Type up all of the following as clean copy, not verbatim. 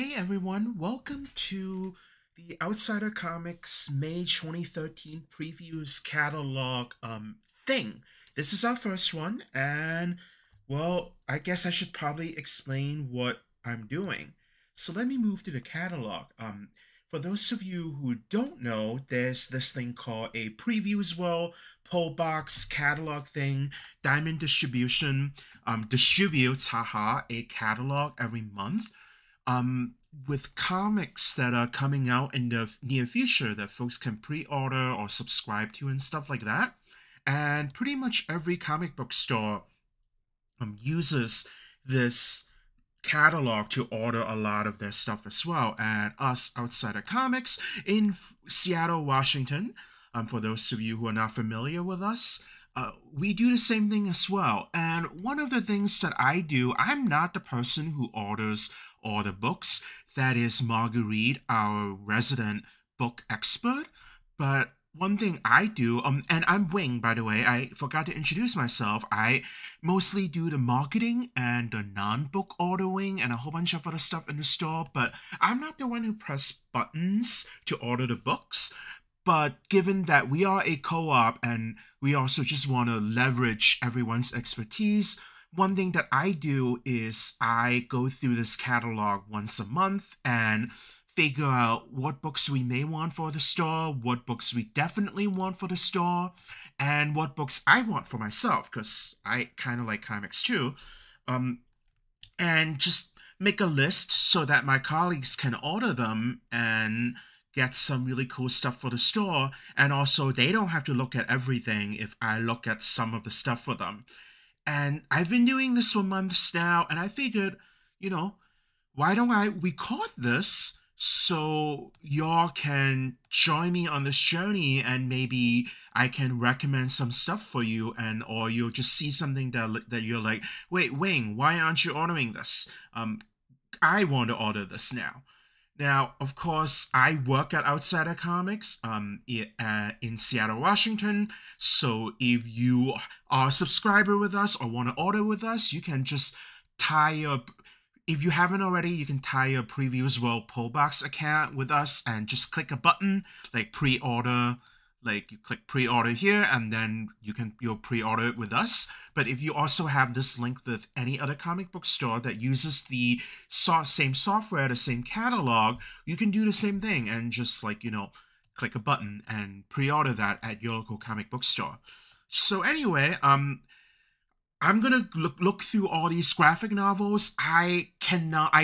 Hey everyone, welcome to the Outsider Comics May 2013 previews catalog thing. This is our first one, and well, I guess I should probably explain what I'm doing. So let me move to the catalog. For those of you who don't know, there's this thing called a previews well, pull box catalog thing. Diamond Distribution distributes, haha, a catalog every month um, with comics that are coming out in the near future that folks can pre-order or subscribe to and stuff like that. And pretty much every comic book store uses this catalog to order a lot of their stuff as well. And us, Outsider Comics, in Seattle, Washington, for those of you who are not familiar with us, we do the same thing as well. And one of the things that I do, I'm not the person who orders all the books. That is Marguerite, our resident book expert. But one thing I do, and I'm Wing, by the way, I forgot to introduce myself. I mostly do the marketing and the non-book ordering and a whole bunch of other stuff in the store, but I'm not the one who press buttons to order the books. But given that we are a co-op and we also just want to leverage everyone's expertise, one thing that I do is I go through this catalog once a month and figure out what books we may want for the store, what books we definitely want for the store, and what books I want for myself, because I kind of like comics too. And just make a list so that my colleagues can order them and get some really cool stuff for the store. And also, they don't have to look at everything if I look at some of the stuff for them. And I've been doing this for months now, and I figured, why don't I record this so y'all can join me on this journey, and maybe I can recommend some stuff for you, and or you'll just see something that you're like, wait, Wing, why aren't you ordering this? I want to order this now. Now, of course, I work at Outsider Comics in Seattle, Washington. So if you are a subscriber with us or want to order with us, you can just tie your, if you haven't already, you can tie your Previews World Pullbox account with us and just click a button like pre-order. Like you click pre-order here and then you'll pre-order it with us. But if you also have this link with any other comic book store that uses the same software, the same catalog, you can do the same thing and just click a button and pre-order that at your local comic book store. So anyway, I'm gonna look through all these graphic novels. I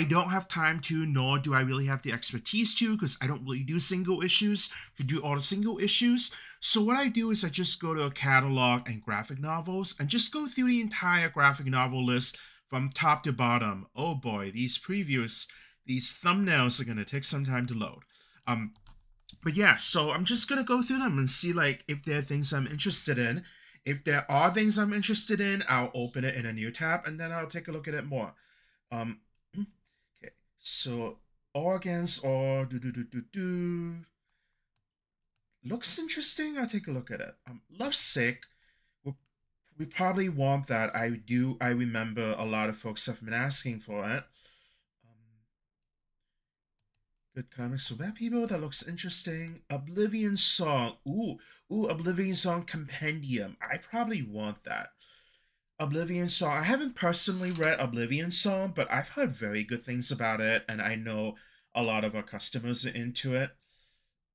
don't have time to, nor do I really have the expertise to, because I don't really do single issues, to do all the single issues. So what I do is I just go to a catalog and graphic novels and just go through the entire graphic novel list from top to bottom. Oh boy, these previews, these thumbnails are gonna take some time to load. But yeah, so I'm just gonna go through them and see if there are things I'm interested in. If there are things I'm interested in, I'll open it in a new tab and then I'll take a look at it more. Okay, so organs or looks interesting. I'll take a look at it. Lovesick. We probably want that. I remember a lot of folks have been asking for it. Good comics for bad people. That looks interesting. Oblivion Song. Ooh, Oblivion Song Compendium. I probably want that. Oblivion Song. I haven't personally read Oblivion Song, but I've heard very good things about it, and I know a lot of our customers are into it.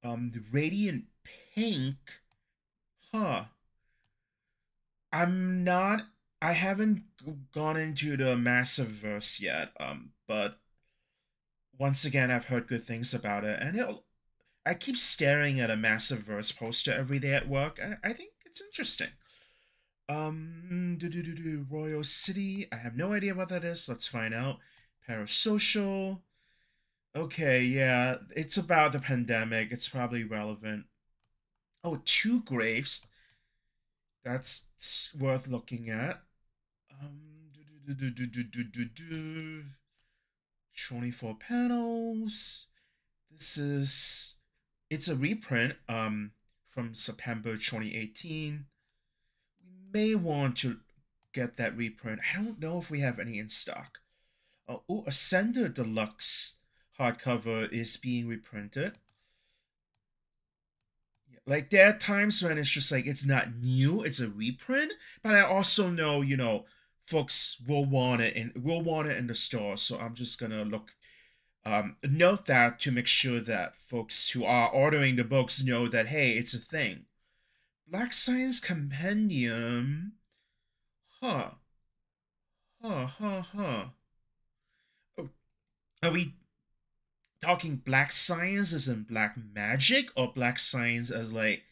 The Radiant Pink. Huh. I haven't gone into the Massive Verse yet, but once again, I've heard good things about it, and I keep staring at a Massive Verse poster every day at work, and I think it's interesting. Royal City. I have no idea what that is. Let's find out. Parasocial. Okay, yeah, it's about the pandemic. It's probably relevant. Oh, Two Graves. That's worth looking at. 24 panels. It's a reprint from September 2018. We may want to get that reprint. I don't know if we have any in stock. Oh, Ascender Deluxe hardcover is being reprinted. Like there are times when it's just like it's not new, it's a reprint, but I also know, folks will want it and will want it in the store. So I'm just gonna note that to make sure that folks who are ordering the books know that hey, it's a thing. Black Science Compendium. Huh. Huh, huh, huh. Oh, are we talking black science as in black magic or black science as like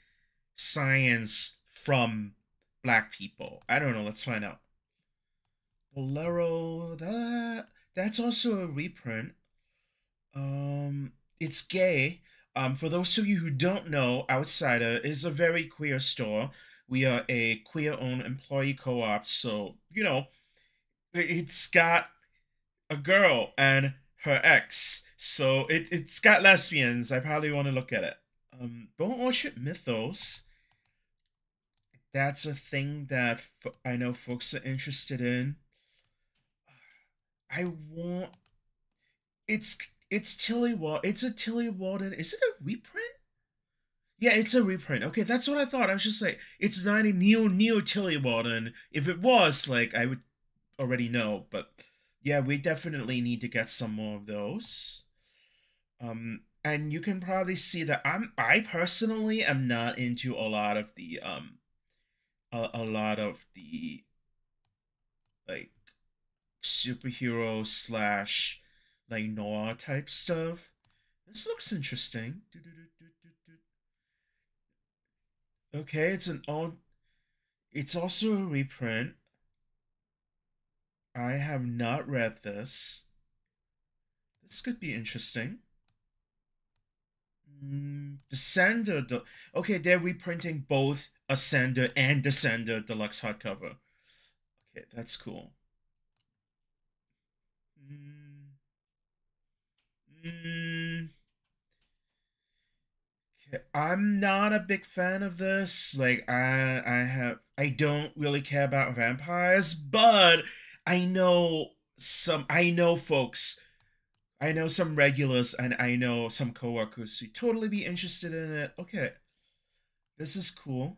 science from black people? I don't know. Let's find out. Bolero, that's also a reprint. It's gay. For those of you who don't know, Outsider is a very queer store. We are a queer-owned employee co-op, so it's got a girl and her ex. So it's got lesbians. I probably want to look at it. Bone Orchard Mythos. That's a thing that I know folks are interested in. I want. It's it's Tilly Wal. It's a Tilly Walden. Is it a reprint? Yeah, it's a reprint. Okay, that's what I thought. I was just like, it's not a neo Tilly Walden. If it was, like, I would already know. But yeah, we definitely need to get some more of those. And you can probably see that I personally am not into a lot of the a lot of the like superhero slash like noir type stuff. This looks interesting. Okay, it's also a reprint. I have not read this. This could be interesting. Descender. Okay, they're reprinting both Ascender and Descender deluxe hardcover. Okay, that's cool. Okay, I'm not a big fan of this. Like I don't really care about vampires, but I know folks. I know some regulars and I know some coworkers who totally be interested in it. Okay, this is cool.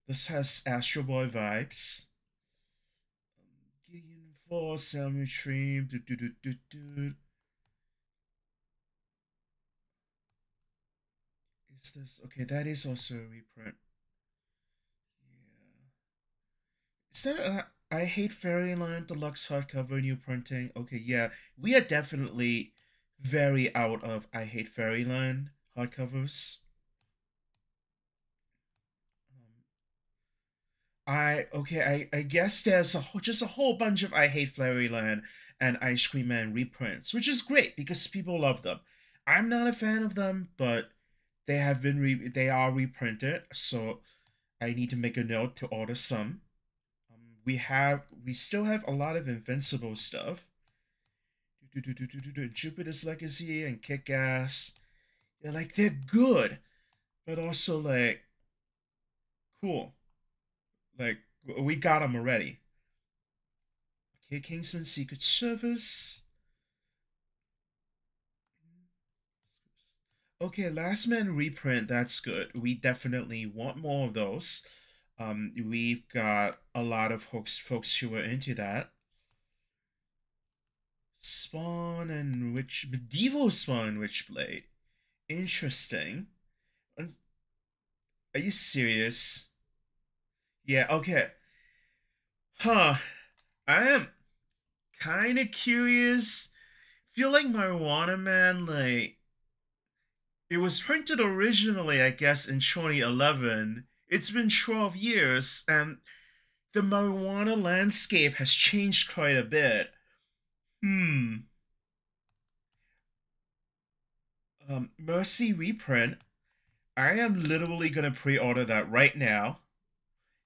This has Astro Boy vibes. Gideon Force, Selma Dream, Is this okay? That is also a reprint. Yeah. Is that I Hate Fairyland Deluxe hardcover new printing? Okay, yeah. We are definitely very out of I Hate Fairyland hardcovers. I guess there's just a whole bunch of I Hate Fairyland and Ice Cream Man reprints, which is great because people love them. I'm not a fan of them, but they are reprinted, so I need to make a note to order some. We still have a lot of Invincible stuff. Jupiter's Legacy and Kick Ass. They're good, but also like cool. Like we got them already. Okay, Kingsman Secret Service. Okay, Last Man reprint. That's good. We definitely want more of those. We've got a lot of folks who are into that. Spawn and Witch Medieval Spawn Witchblade. Interesting. Are you serious? Yeah, okay. Huh. I am kind of curious. Feel like Marijuana Man, like, it was printed originally, I guess, in 2011. It's been 12 years, and the marijuana landscape has changed quite a bit. Hmm. Mercy reprint. I am literally gonna pre-order that right now.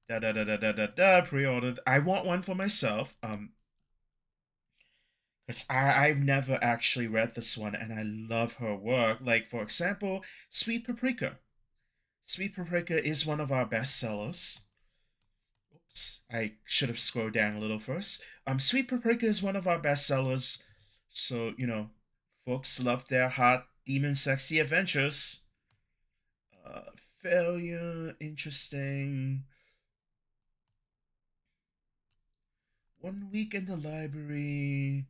Da da da da da da da. Pre-order. I want one for myself. Because I've never actually read this one and I love her work. Like, for example, Sweet Paprika. Sweet Paprika is one of our bestsellers. Oops, I should have scrolled down a little first. Sweet Paprika is one of our bestsellers. So, Folks love their hot demon sexy adventures. Failure, interesting. 1 week in the library.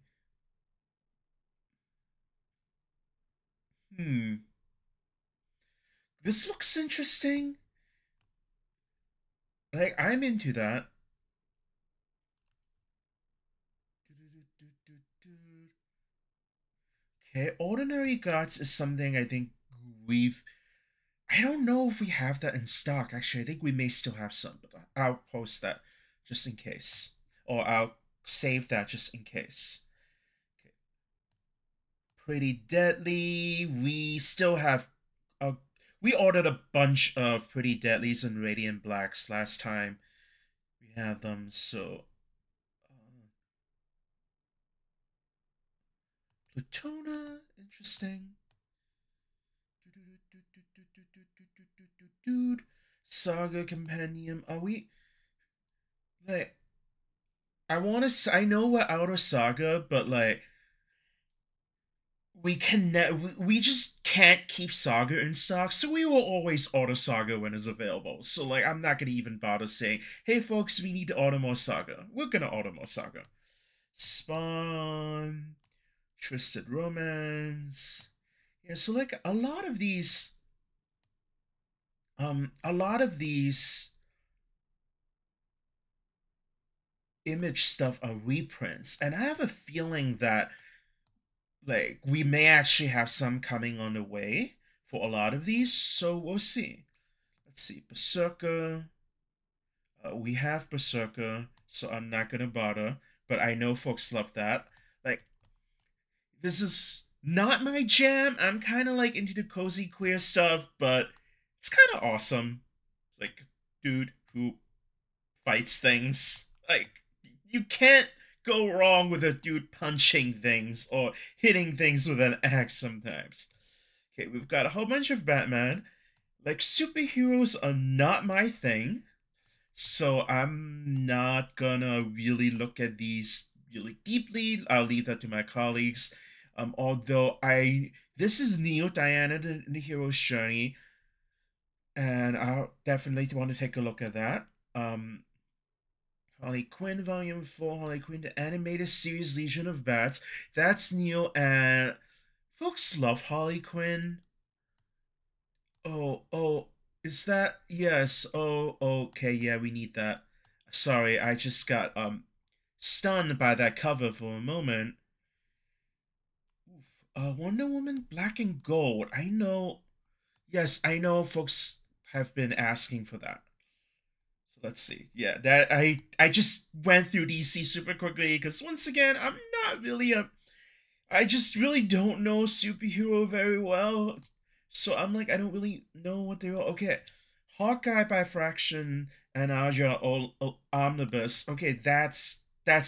This looks interesting. Like, I'm into that. Okay, Ordinary Gods is something I think we've... I don't know if we have that in stock. Actually, I think we may still have some, but I'll post that just in case. Or I'll save that just in case. Okay. Pretty Deadly. We still have... we ordered a bunch of Pretty Deadlies and Radiant Blacks last time we had them, so... Plutona, interesting. Dude, Saga Compendium. Are we like? I know we're out of Saga, but like, we just can't keep Saga in stock, so we will always order Saga when it's available. So like, I'm not gonna even bother saying, "Hey, folks, we need to order more Saga." We're gonna order more Saga. Spawn, Twisted Romance. Yeah, so like a lot of these image stuff are reprints, and I have a feeling that like we may actually have some coming on the way for a lot of these, so we'll see. Let's see, Berserker. We have Berserker, so I'm not gonna bother, but I know folks love that. Like, this is not my jam. I'm kind of like into the cozy queer stuff, but it's kind of awesome. Like, dude who fights things. Like, you can't go wrong with a dude punching things or hitting things with an axe sometimes. Okay, we've got a whole bunch of Batman. Like, superheroes are not my thing, so I'm not gonna really look at these really deeply. I'll leave that to my colleagues. Although this is Neo Diana in the hero's journey, and I'll definitely want to take a look at that. Harley Quinn Volume 4, Harley Quinn the Animated Series Legion of Bats. That's Neo, and folks love Harley Quinn. Oh, is that? Yes. Oh, okay, yeah, we need that. Sorry, I just got stunned by that cover for a moment. Wonder Woman Black and Gold. I know. Yes, I know folks have been asking for that. So let's see. Yeah, that I just went through DC super quickly because once again, I'm not really I just really don't know superhero very well. So I'm like, I don't really know what they are. Okay. Hawkeye by Fraction and Aja Omnibus. Okay, that's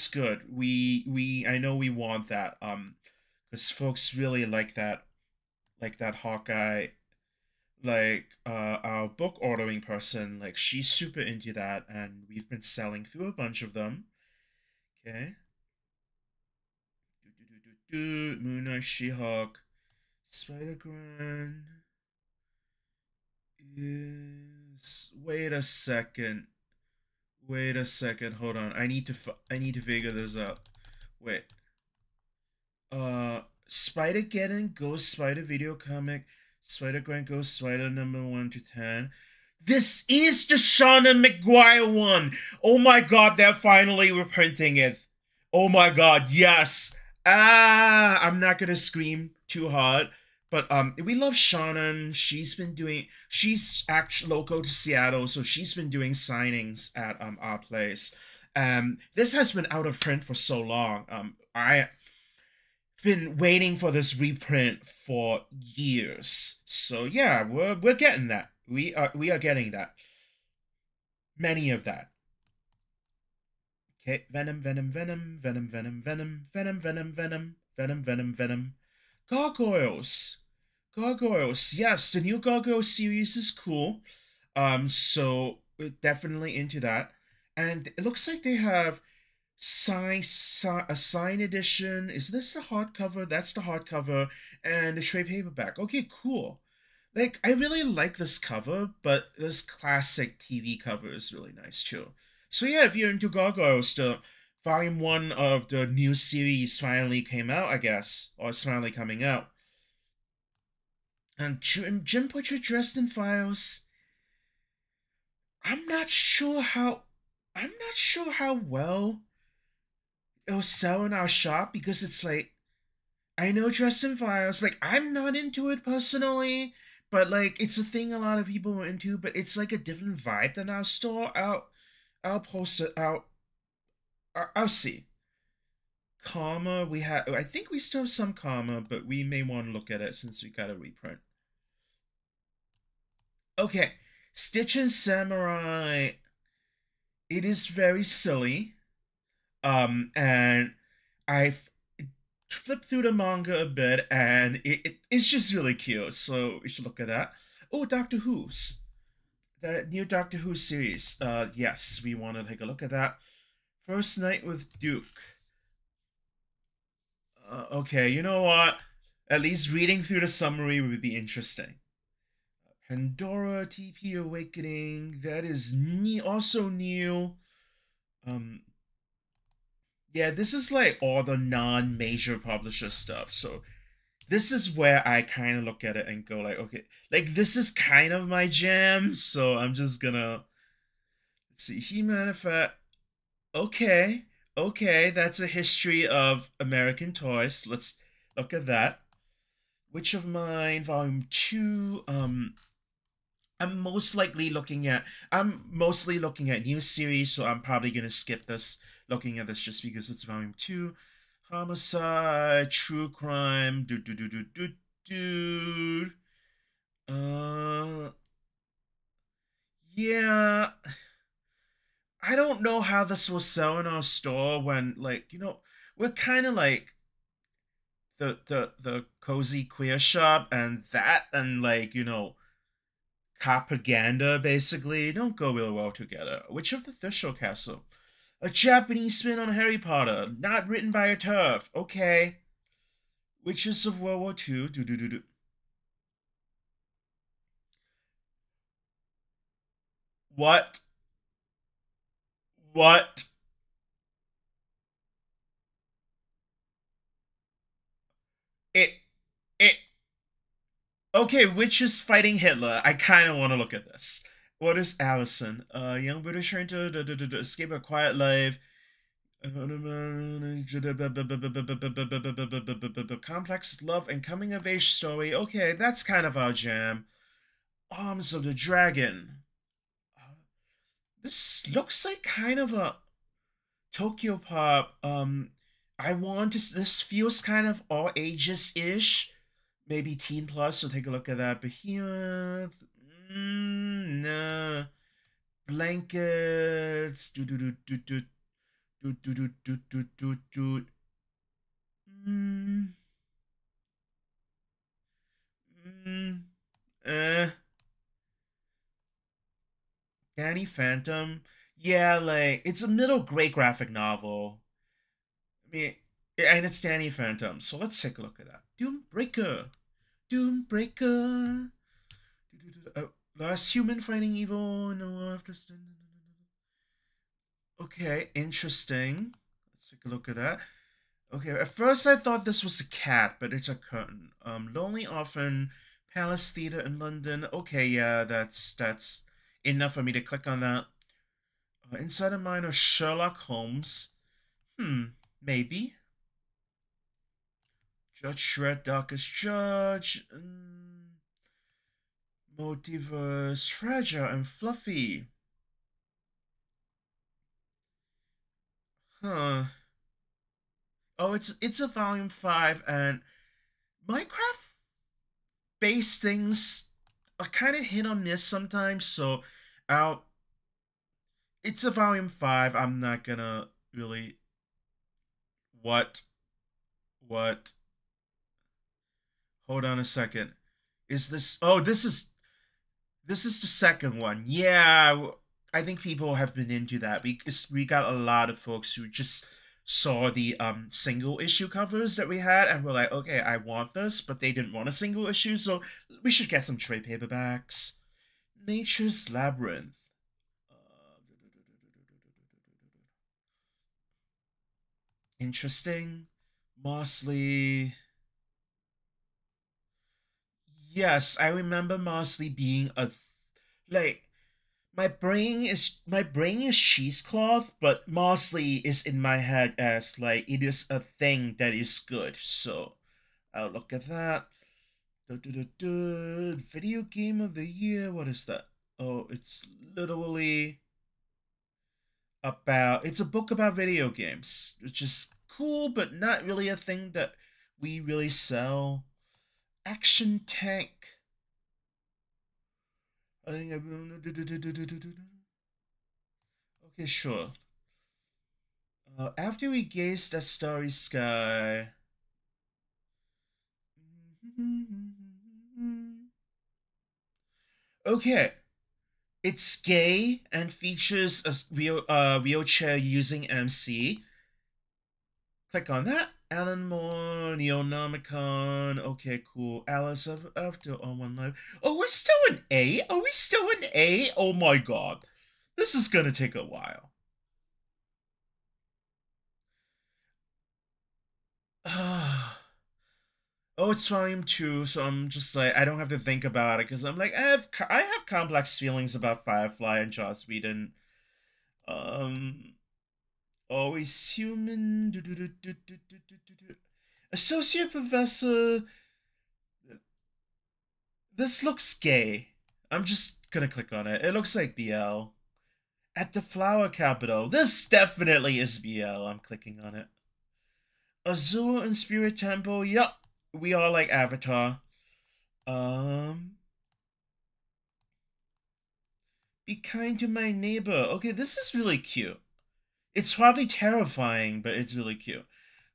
good. I know we want that. Because folks really like that Hawkeye, like our book ordering person, like she's super into that, and we've been selling through a bunch of them. Okay. Moon Knight, She-Hulk, Spider-Gwen is... Wait a second. Wait a second. Hold on. I need to figure this out. Wait. Spider-Geddon, Ghost Spider video comic, Spider-Gwen, Ghost Spider number 1 to 10. This is the Shauna McGuire one. Oh my god, they're finally reprinting it. Oh my god, yes. I'm not gonna scream too hard, but we love Shannon. She's actually local to Seattle, so she's been doing signings at our place. This has been out of print for so long. I've been waiting for this reprint for years. So yeah, we're getting that. We are getting that. Many of that. Okay, Venom, Venom, Venom, Venom, Venom, Venom, Venom, Venom, Venom, Venom, Venom, Venom. Gargoyles. Gargoyles. Yes, the new Gargoyles series is cool. So we're definitely into that. And it looks like they have a sign edition. Is this the hardcover? That's the hardcover, and the trade paperback. Okay, cool. Like, I really like this cover, but this classic TV cover is really nice too. So yeah, if you're into gargoyles, the volume one of the new series finally came out, I guess, or it's finally coming out. And Jim put your Dresden Files. I'm not sure how. I'm not sure how well it'll sell in our shop because it's like I know Dresden Files. Like I'm not into it personally, but like it's a thing a lot of people are into. But it's like a different vibe than our store. I'll post it out. I'll see. Karma, we have. I think we still have some Karma, but we may want to look at it since we got a reprint. Okay, Stitch and Samurai. It is very silly. And I've flipped through the manga a bit, and it's just really cute. So we should look at that. Oh, Doctor Who's the new Doctor Who series. Yes, we want to take a look at that. First Night with Duke. Okay, you know what? At least reading through the summary would be interesting. Pandora TP Awakening. That is also new. Um, yeah, this is like all the non-major publisher stuff. So this is where I kind of look at it and go like, okay, like this is kind of my jam. So I'm just gonna let's see. He Manifest. Okay, okay, that's a history of American toys. Let's look at that. Witch of Mine, Volume 2. I'm mostly looking at new series, so I'm probably gonna skip this looking at this just because it's volume 2. Homicide, true crime, dude. Uh yeah. I don't know how this will sell in our store when like, we're kinda like the cozy queer shop and that and like, propaganda basically don't go real well together. Witch of the Thistral Castle. A Japanese spin on Harry Potter, not written by a turf. Okay. Witches of World War II. Do. What? What? It. It. Okay, witches fighting Hitler. I kind of want to look at this. What is Allison? Young British trying to escape a quiet life. Complex love and coming of age story. Okay, that's kind of our jam. Arms of the Dragon. This looks like kind of a Tokyo Pop. I want to. This feels kind of all ages ish, maybe teen plus. So take a look at that. Behemoth. Nah. Blankets. Do. Mm, mm, eh. Danny Phantom. Yeah, like it's a middle grade graphic novel. I mean, and it's Danny Phantom. So let's take a look at that. Doombreaker. Doombreaker. Last human fighting evil. No after. Okay, interesting. Let's take a look at that. Okay, at first I thought this was a cat, but it's a curtain. Lonely Orphan, Palace Theatre in London. Okay, yeah, that's enough for me to click on that. Inside of Mine of Sherlock Holmes. Maybe. Judge Dredd, Darkest Judge. Multiverse, Fragile and Fluffy. Huh. Oh, it's a volume 5 and Minecraft based things are kind of hit or miss sometimes, so I'll it's a volume 5. I'm not gonna really what what hold on a second. Is this oh this is the second one. Yeah. I think people have been into that because we got a lot of folks who just saw the single issue covers that we had and were like, okay, I want this, but they didn't want a single issue, so we should get some trade paperbacks. Nature's Labyrinth. Interesting. Mosley. Yes, I remember Mosley being a like my brain is cheesecloth, but Mosley is in my head as like it is a thing that is good. So I'll look at that. Video game of the year. What is that? Oh, it's literally about it's a book about video games, which is cool, but not really a thing that we really sell. Action Tank. I think okay, sure. After we gaze at starry sky. Okay, it's gay and features a wheelchair using MC. Click on that. Alan Moore, Neonomicon. Okay, cool. Alice after on one live. Oh, we're still in A? Are we still in A? Oh my god. This is gonna take a while. Oh, it's volume 2, so I'm just like, I don't have to think about it because I'm like, I have complex feelings about Firefly and Joss Whedon. Um, Always human. Associate Professor. This looks gay. I'm just gonna click on it. It looks like BL. At the Flower Capital. This definitely is BL. I'm clicking on it. Azul and Spirit Temple. Yup. We are like Avatar. Be kind to my neighbor. Okay, this is really cute. It's probably terrifying, but it's really cute.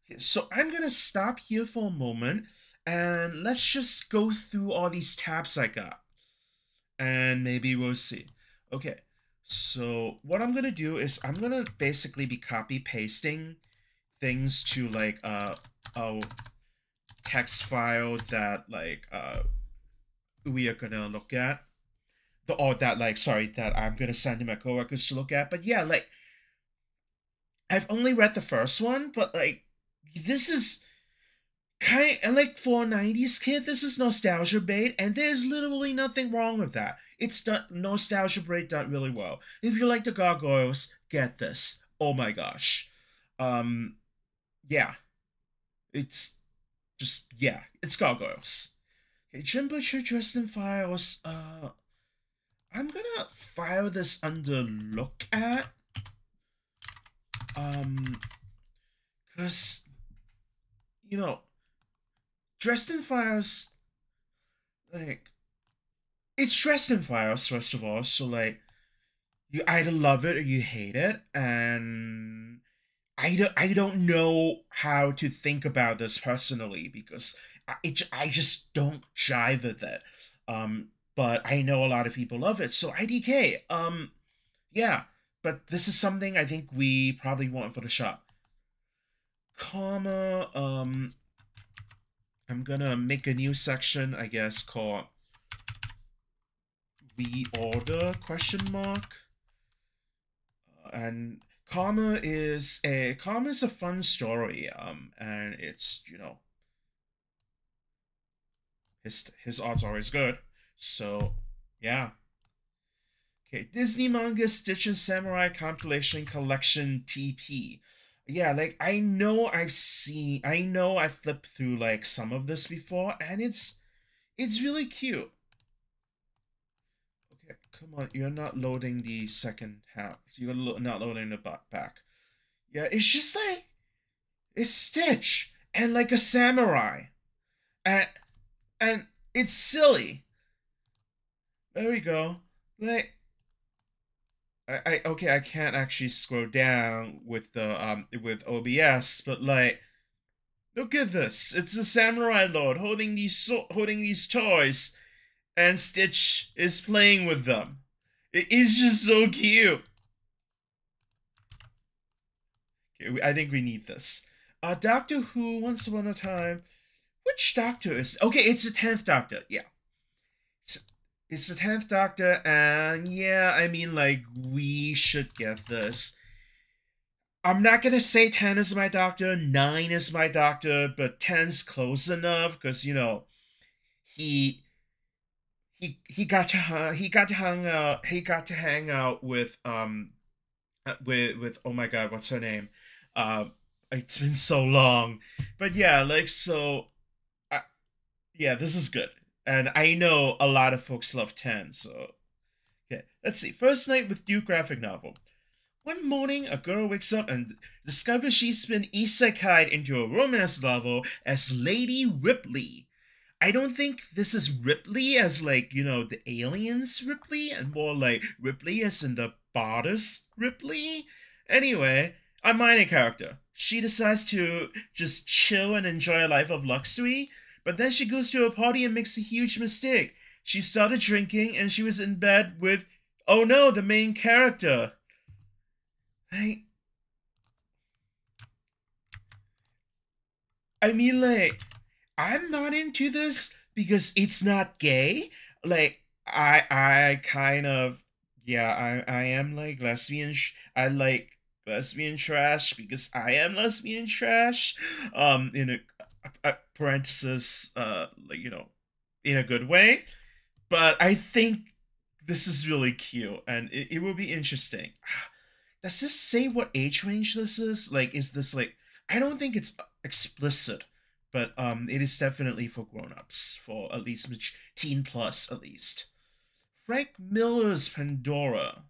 Okay, so I'm gonna stop here for a moment and let's just go through all these tabs I got. And maybe we'll see. Okay, so what I'm gonna do is I'm gonna basically be copy pasting things to like a text file that like we are gonna look at. That I'm gonna send to my coworkers to look at. But yeah, like I've only read the first one, but like this is kind and like for a 90s kid, this is nostalgia bait, and there's literally nothing wrong with that. It's done nostalgia bait done really well. If you like the gargoyles, get this. Oh my gosh. Um yeah. It's just yeah, it's gargoyles. Okay, Jim Butcher dressed in files. I'm gonna file this under look at. Because you know, Dresden Files, like, it's Dresden Files, first of all, so, like, you either love it or you hate it, and I don't know how to think about this personally, because I just don't jive with it, but I know a lot of people love it, so IDK, yeah, but this is something I think we probably want for the shop. Comma, I'm gonna make a new section, I guess, called Preorder question mark. And Karma is a fun story. And it's, you know, his art's always good. So yeah. Okay, Disney Manga Stitch and Samurai Compilation Collection TP. Yeah, like I know I've flipped through like some of this before, and it's really cute. Okay, come on, you're not loading the second half. You're not loading the back. Yeah, it's just like it's Stitch and like a samurai, and it's silly. There we go. Like okay, I can't actually scroll down with the with OBS, but like look at this. It's a samurai lord holding these toys, and Stitch is playing with them. It is just so cute. Okay, I think we need this. Doctor Who, Once Upon a Time. Which Doctor is? Okay, it's the 10th Doctor. Yeah, it's, it's the 10th Doctor, and yeah, I mean, like, we should get this. I'm not gonna say 10 is my doctor, 9 is my doctor, but 10's close enough because he he got to hang out with oh my god, what's her name? Uh, it's been so long, but yeah, like so, uh, yeah, this is good, and I know a lot of folks love 10, so okay. Let's see. First night with new graphic novel. One morning, a girl wakes up and discovers she's been isekai'd into a romance novel as Lady Ripley. I don't think this is Ripley as like, the aliens Ripley, and more like Ripley as in the bodice Ripley. Anyway, a minor character. She decides to just chill and enjoy a life of luxury, but then she goes to a party and makes a huge mistake. She started drinking and she was in bed with, oh no, the main character. I, I mean, like, I'm not into this because it's not gay. Like, I kind of, yeah, I am like lesbian. I like lesbian trash because I am lesbian trash. In a parenthesis, like in a good way. But I think this is really cute and it will be interesting. Does this say what age range this is? Like, is this like? I don't think it's explicit, but it is definitely for grown-ups, for at least teen plus at least. Frank Miller's Pandora.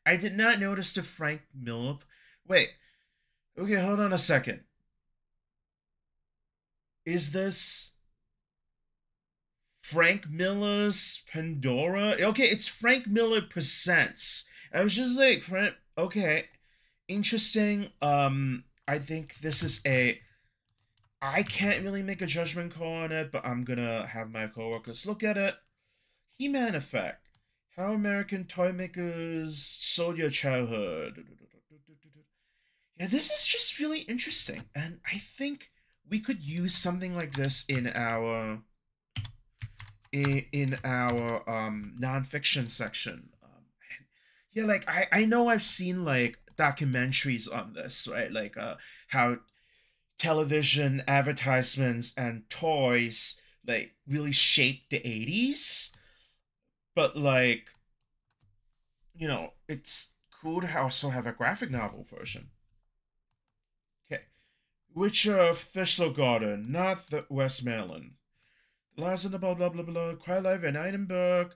I did not notice the Frank Miller. Wait, okay, hold on a second. Is this Frank Miller's Pandora? Okay, it's Frank Miller Presents. I was just like, okay, interesting. I think this is a. I can't really make a judgment call on it, but I'm gonna have my coworkers look at it. He-Man Effect. How American toy makers sold your childhood. Yeah, this is just really interesting, and I think we could use something like this in our nonfiction section. Yeah, like I know I've seen like documentaries on this, right? Like how television advertisements and toys like really shaped the 80s, but like it's cool to also have a graphic novel version. Okay, Witcher of Thistle Garden, not the Westmoreland. Last in the blah blah blah blah. Quiet Life in Edinburgh.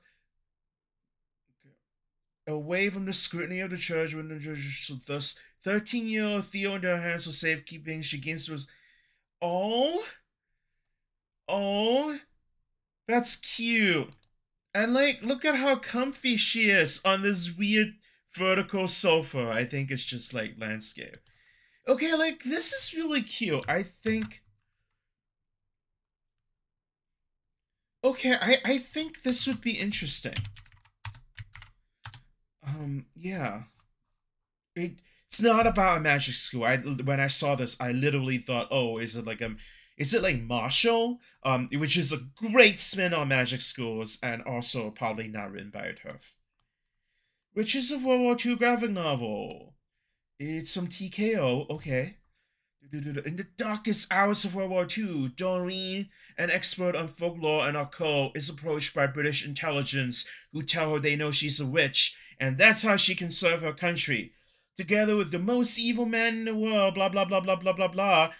Away from the scrutiny of the church, when the church thus 13-year-old Theo in her hands for safekeeping, she gains those. Oh, oh, that's cute. And like, look at how comfy she is on this weird vertical sofa. I think it's just like landscape. Okay, like this is really cute. I think. Okay, I think this would be interesting. Yeah. It's not about a magic school. When I saw this, I literally thought, oh, is it like Marshall? Which is a great spin on magic schools and also probably not written by a turf. Which is a World War II graphic novel. It's some TKO, okay. In the darkest hours of World War II, Doreen, an expert on folklore and occult, is approached by British intelligence who tell her they know she's a witch, and that's how she can serve her country. Together with the most evil man in the world, blah blah blah blah blah blah blah,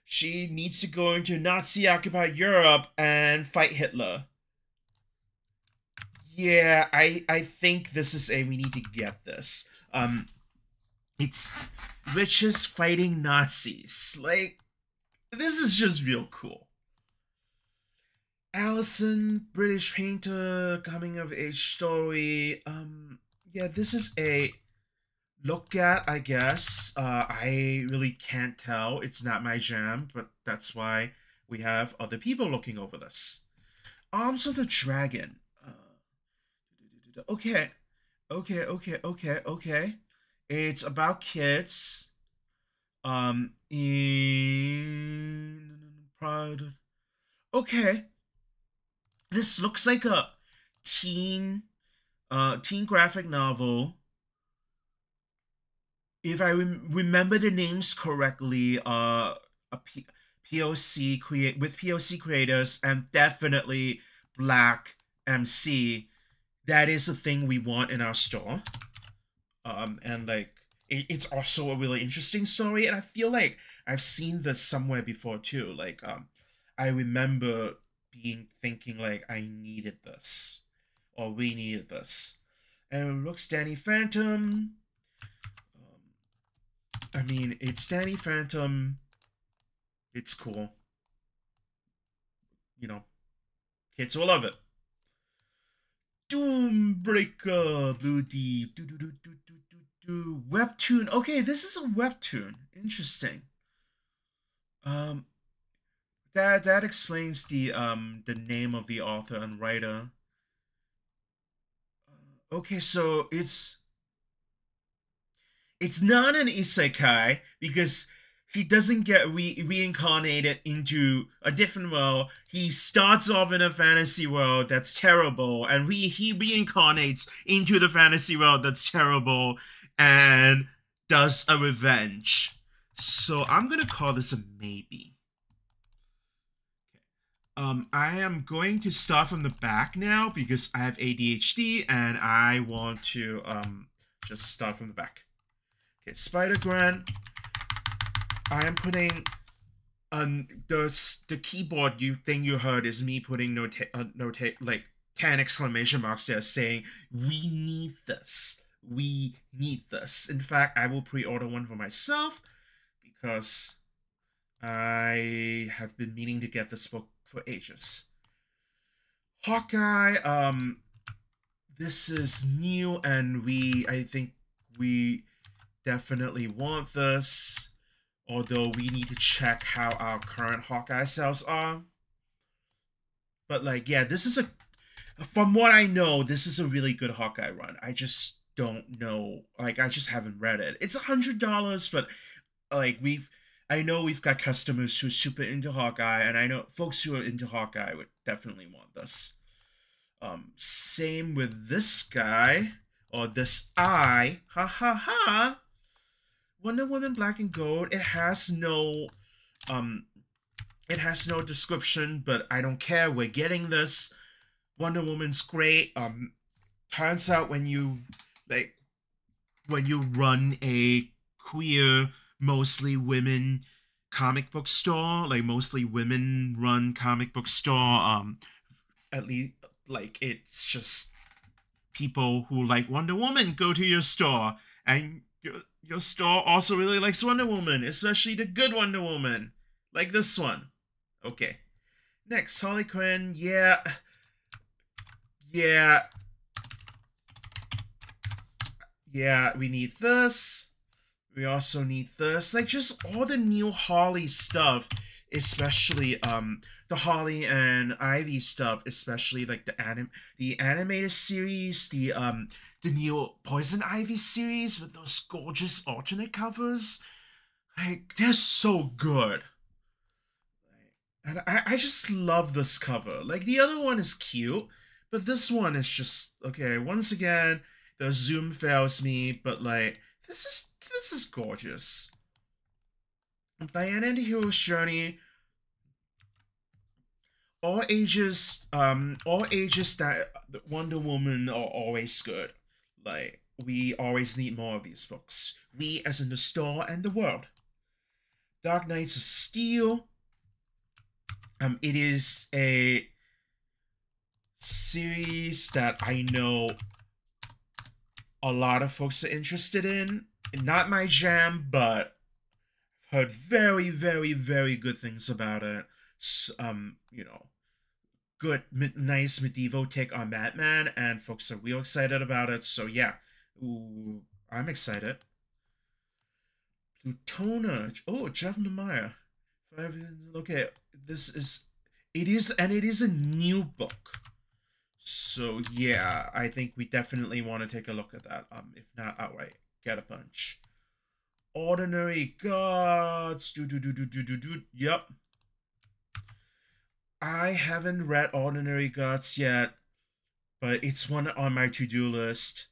she needs to go into Nazi-occupied Europe and fight Hitler. Yeah, I think this is a we need to get this. It's witches fighting Nazis. Like, this is just real cool. Allison, British painter, coming of age story. Yeah, this is a look at, I guess. I really can't tell. It's not my jam, but that's why we have other people looking over this. Arms of the Dragon. Okay, okay. It's about kids. In Pride. Okay, this looks like a teen, teen graphic novel. If I remember the names correctly, POC create with POC creators and definitely Black MC. That is a thing we want in our store. And like it's also a really interesting story, and I feel like I've seen this somewhere before too. Like I remember being thinking like I needed this, or we needed this. And it looks Danny Phantom. I mean, it's Danny Phantom. It's cool. You know, kids will love it. Doombreaker, Blue Deep, webtoon. Okay, this is a webtoon. Interesting. Um, that explains the name of the author and writer. Okay, so it's not an isekai because he doesn't get reincarnated into a different world. He starts off in a fantasy world that's terrible, and he reincarnates into the fantasy world that's terrible and does a revenge. So I'm gonna call this a maybe. I am going to start from the back now because I have ADHD and I want to just start from the back. Okay, Spider-Gwen. I am putting the keyboard you heard is me putting like 10 exclamation marks there saying we need this. We need this. In fact, I will pre-order one for myself because I have been meaning to get this book for ages. Hawkeye, this is new and I think we definitely want this. Although we need to check how our current Hawkeye sales are. But like, yeah, this is from what I know, this is a really good Hawkeye run. I just don't know. Like, I just haven't read it. It's $100, but like I know we've got customers who are super into Hawkeye, and I know folks who are into Hawkeye would definitely want this. Same with this guy, or this eye. Ha ha ha! Wonder Woman Black and Gold, it has no description, but I don't care. We're getting this. Wonder Woman's great. Turns out when you run a queer, mostly women comic book store, like mostly women run comic book store, at least like it's just people who like Wonder Woman go to your store, and your store also really likes Wonder Woman, especially the good Wonder Woman, like this one. Okay. Next, Harley Quinn. Yeah, we need this. We also need this. Like, just all the new Harley stuff, especially, the Harley and Ivy stuff, especially, like, the animated series, the new Poison Ivy series with those gorgeous alternate covers. Like, they're so good. And I just love this cover. Like, the other one is cute, but this one is just, okay, once again, the zoom fails me, but, like, this is gorgeous. Diana and the Hero's Journey. All ages that Wonder Woman are always good. Like, we always need more of these books. We, as in the store and the world. Dark Knights of Steel. It is a series that I know a lot of folks are interested in. Not my jam, but I've heard very, very, very good things about it. You know, good, nice medieval take on Batman, and folks are real excited about it. So yeah, ooh, I'm excited. Plutona. Oh, Jeff Lemire. Okay, it is a new book. So yeah, I think we definitely want to take a look at that. If not outright, get a bunch. Ordinary Gods. Yep. I haven't read Ordinary Gods yet, but it's one on my to-do list.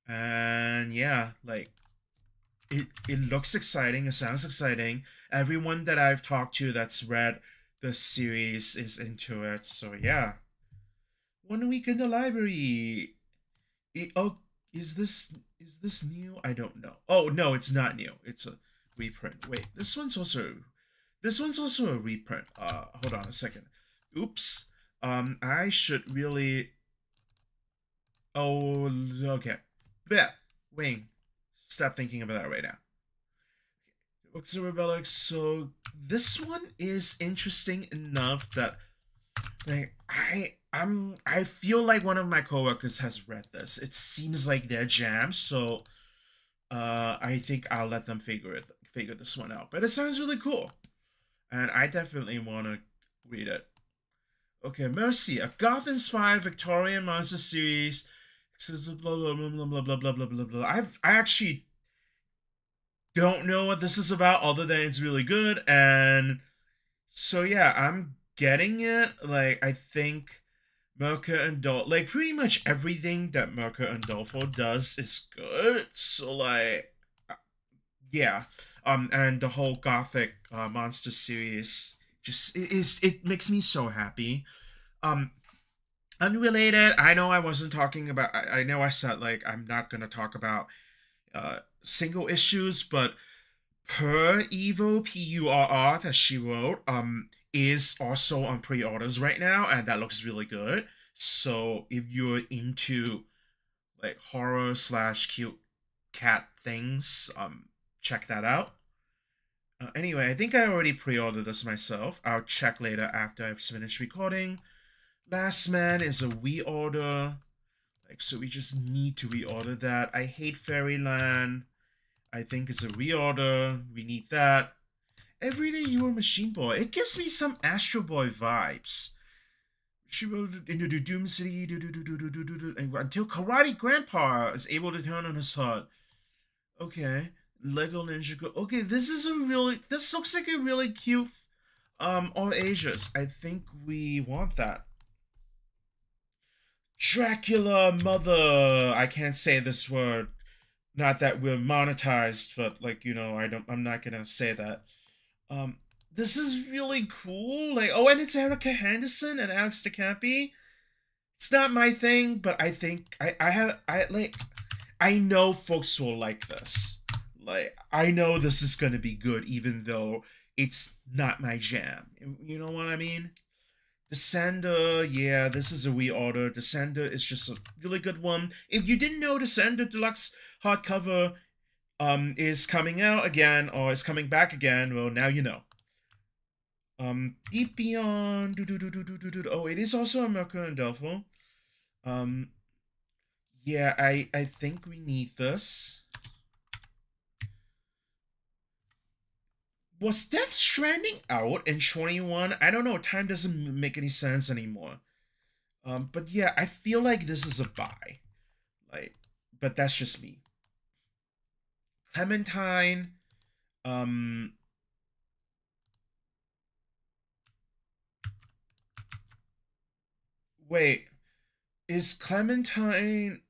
And yeah, like it looks exciting, it sounds exciting. Everyone that I've talked to that's read the series is into it. So yeah. 1 week in the library. Oh, is this new? I don't know. Oh no, it's not new. It's a reprint. Wait, this one's also a reprint. Hold on a second. Oops. I should really. Oh, okay. Yeah, Wayne, stop thinking about that right now. Books of Rebellic. So this one is interesting enough that like I feel like one of my coworkers has read this. It seems like their jam, so I think I'll let them figure this one out. But it sounds really cool. And I definitely wanna read it. Okay, Mercy, a goth-inspired Victorian monster series. Blah blah blah blah blah blah blah blah blah. I actually don't know what this is about other than it's really good, and so yeah, I'm getting it. Like I think Mirka and like pretty much everything that Mirka and Dolfo does is good. So like yeah. And the whole gothic monster series just it makes me so happy. Um Unrelated, I know I wasn't talking about I know I said like I'm not gonna talk about single issues, but Per Evo Purr that she wrote is also on pre-orders right now, and that looks really good. So if you're into like horror / cute cat things, check that out. Anyway, I think I already pre-ordered this myself. I'll check later after I've finished recording. Last Man is a reorder. Like, so we just need to reorder that. I Hate Fairyland. I think it's a reorder. We need that. Everyday You Are Machine Boy. It gives me some Astro Boy vibes. She wrote into the Doom City until Karate Grandpa is able to turn on his heart. Okay. Lego Ninja Go. Okay, this looks like a really cute all ages. I think we want that. Dracula Mother. I can't say this word. Not that we're monetized, but like, you know, I'm not gonna say that. This is really cool. Like, oh, and it's Erica Henderson and Alex DeCampi. It's not my thing, but I think I know folks will like this. Like, I know this is gonna be good, even though it's not my jam. You know what I mean? Descender, yeah, this is a reorder. Descender is just a really good one. If you didn't know, Descender Deluxe hardcover is coming out again, or is coming back again, well, now you know. Deep Beyond, oh, it is also America and Delpho. Yeah, I think we need this. Was Death Stranding out in 21? I don't know, time doesn't make any sense anymore. But yeah, I feel like this is a buy. Like, but that's just me. Clementine, wait, is Clementine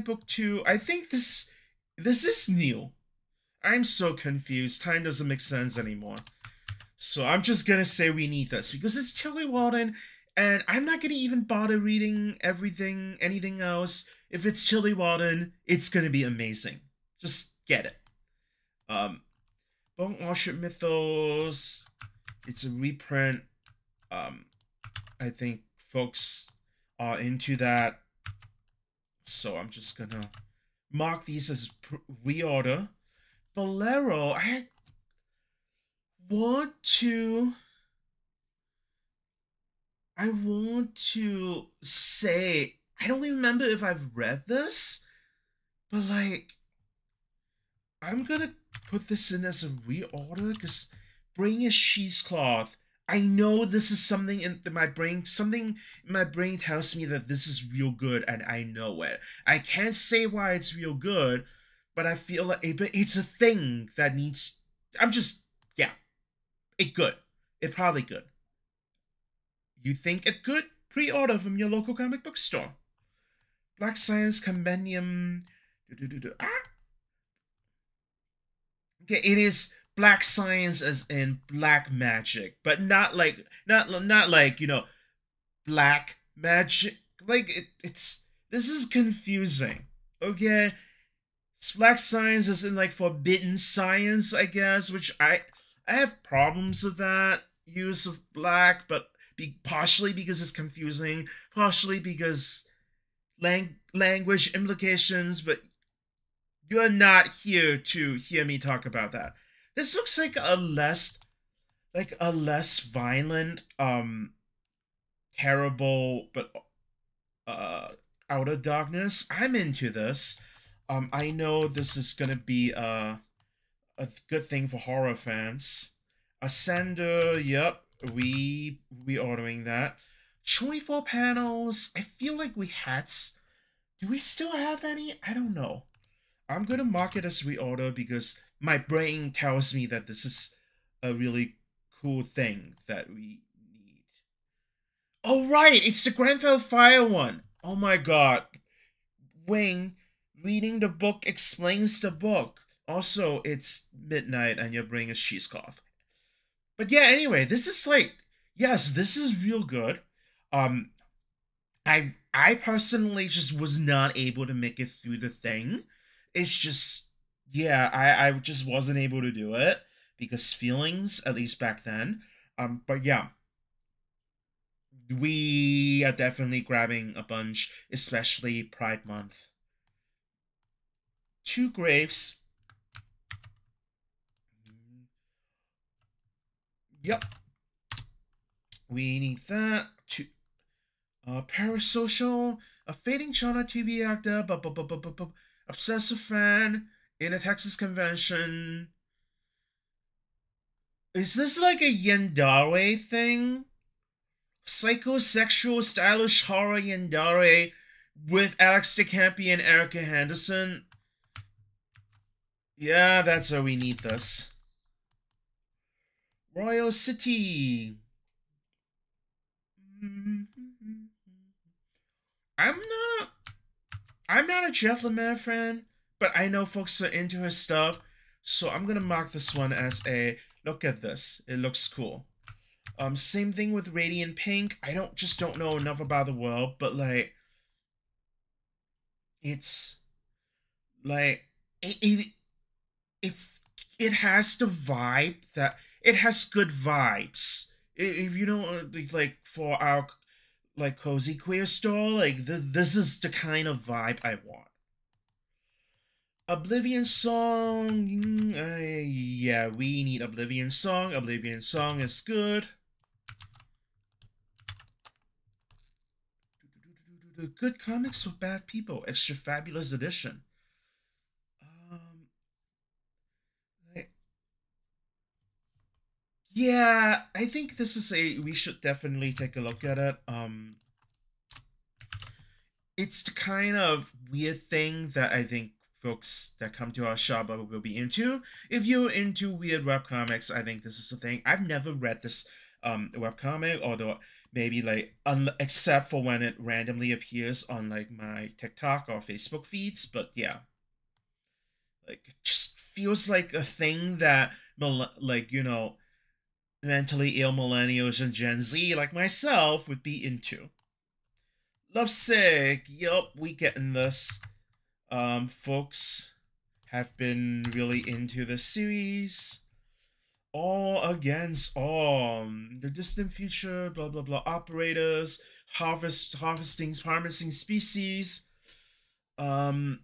book 2? I think this is new. I'm so confused. Time doesn't make sense anymore. So I'm just gonna say we need this because it's Tilly Walden, and I'm not gonna even bother reading anything else. If it's Tilly Walden, it's gonna be amazing. Just get it. Bone Worship Mythos. It's a reprint. I think folks are into that. So I'm just gonna mark these as reorder. Bolero, I want to say, I don't remember if I've read this, but like, I'm gonna put this in as a reorder because Bring Us Cheesecloth, I know this is something in my brain. Something in my brain tells me that this is real good, and I know it. I can't say why it's real good, but I feel like it's a thing that needs. I'm just yeah, it good. It probably good. You think it good? Pre-order from your local comic book store. Black Science Compendium. Ah. Okay, it is black science as in black magic, but not like black magic. Like it's this is confusing. Okay, it's black science as in like forbidden science, I guess, which I have problems with that use of black, but partially because it's confusing, partially because language implications, but you're not here to hear me talk about that. This looks like a less violent, terrible, but outer darkness. I'm into this. I know this is gonna be a good thing for horror fans. Ascender, yep, we ordering that. 24 panels. I feel like we had. Do we still have any? I don't know. I'm gonna mark it as reorder because my brain tells me that this is a really cool thing that we need. Oh right, it's the Grenfell Fire one. Oh my god. Wing, reading the book explains the book. Also, it's midnight and your brain is cheesecloth. But yeah, anyway, this is like yes, this is real good. Um I personally just was not able to make it through the thing. It's just yeah, I just wasn't able to do it because feelings, at least back then. But yeah, we are definitely grabbing a bunch, especially Pride Month. 2 graves. Yep. We need that. Parasocial, a fading genre TV actor, obsessive fan in a Texas convention. Is this like a Yandere thing? Psychosexual, stylish horror Yandere with Alex DeCampi and Erica Henderson. Yeah, that's why we need this. Royal City. I'm not a I'm not a Jeff Lemire fan, but I know folks are into his stuff, so I'm gonna mark this one as a look at this. It looks cool. Same thing with Radiant Pink. I don't know enough about the world, but like it's like if it has the vibe that it has good vibes. If you know like for our like cozy queer store, like this is the kind of vibe I want. Oblivion Song, yeah, we need Oblivion Song. Oblivion Song is good. Good comics for bad people, extra fabulous edition. Um, yeah, I think this is we should definitely take a look at it. It's the kind of weird thing that I think folks that come to our shop will be into. If you're into weird webcomics, I think this is the thing. I've never read this webcomic, although maybe like except for when it randomly appears on like my TikTok or Facebook feeds, but yeah. Like it just feels like a thing that like, mentally ill millennials and Gen Z like myself would be into. Lovesick, yup, we getting this. Folks have been really into the series. All against all. The distant future, blah blah blah. Operators, harvesting species. Um.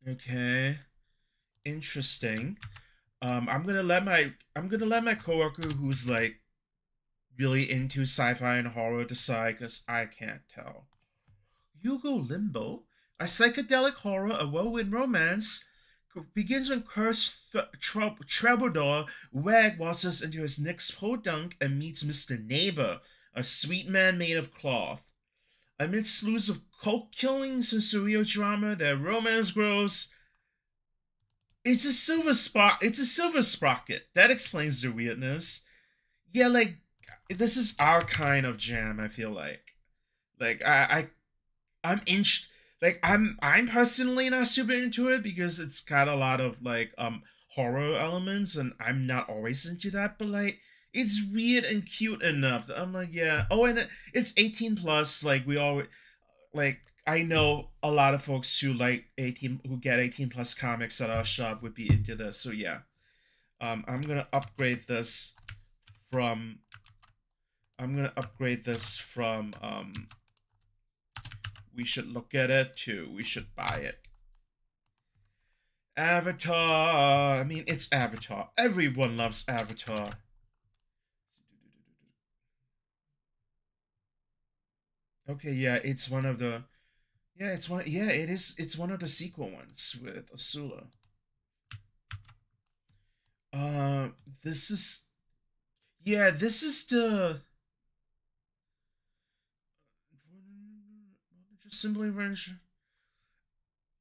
Okay. Interesting. I'm gonna let my coworker who's like really into sci-fi and horror decide because I can't tell. Hugo Limbo. A psychedelic horror, a whirlwind romance, begins when cursed troubadour Wag waltzes into his next podunk and meets Mr. Neighbor, a sweet man made of cloth. Amid slews of cult killings and surreal drama, their romance grows. It's a silver spot. It's a silver sprocket. That explains the weirdness. Yeah, like this is our kind of jam. I feel like I'm inch like I'm personally not super into it because it's got a lot of like horror elements and I'm not always into that, but like it's weird and cute enough that I'm like, yeah. Oh, and it's 18 plus. Like we all like I know a lot of folks who like 18 who get 18 plus comics at our shop would be into this. So yeah. I'm gonna upgrade this from we should look at it to we should buy it. Avatar. I mean, it's Avatar. Everyone loves Avatar. Okay, yeah, it's one of the yeah, it's one yeah, it is it's one of the sequel ones with Asula. Uh this is yeah, this is the just simply range.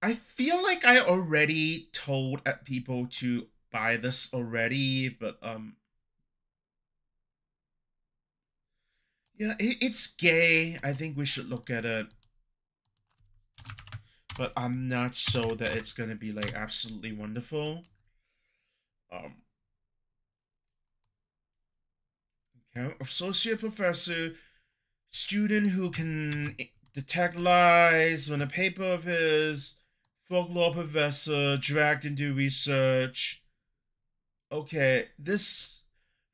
I feel like I already told people to buy this already, but yeah, it's gay. I think we should look at it. But I'm not so that it's gonna be like absolutely wonderful. Um okay, associate professor, student who can detect lies when a paper of his, folklore professor dragged into research. Okay, this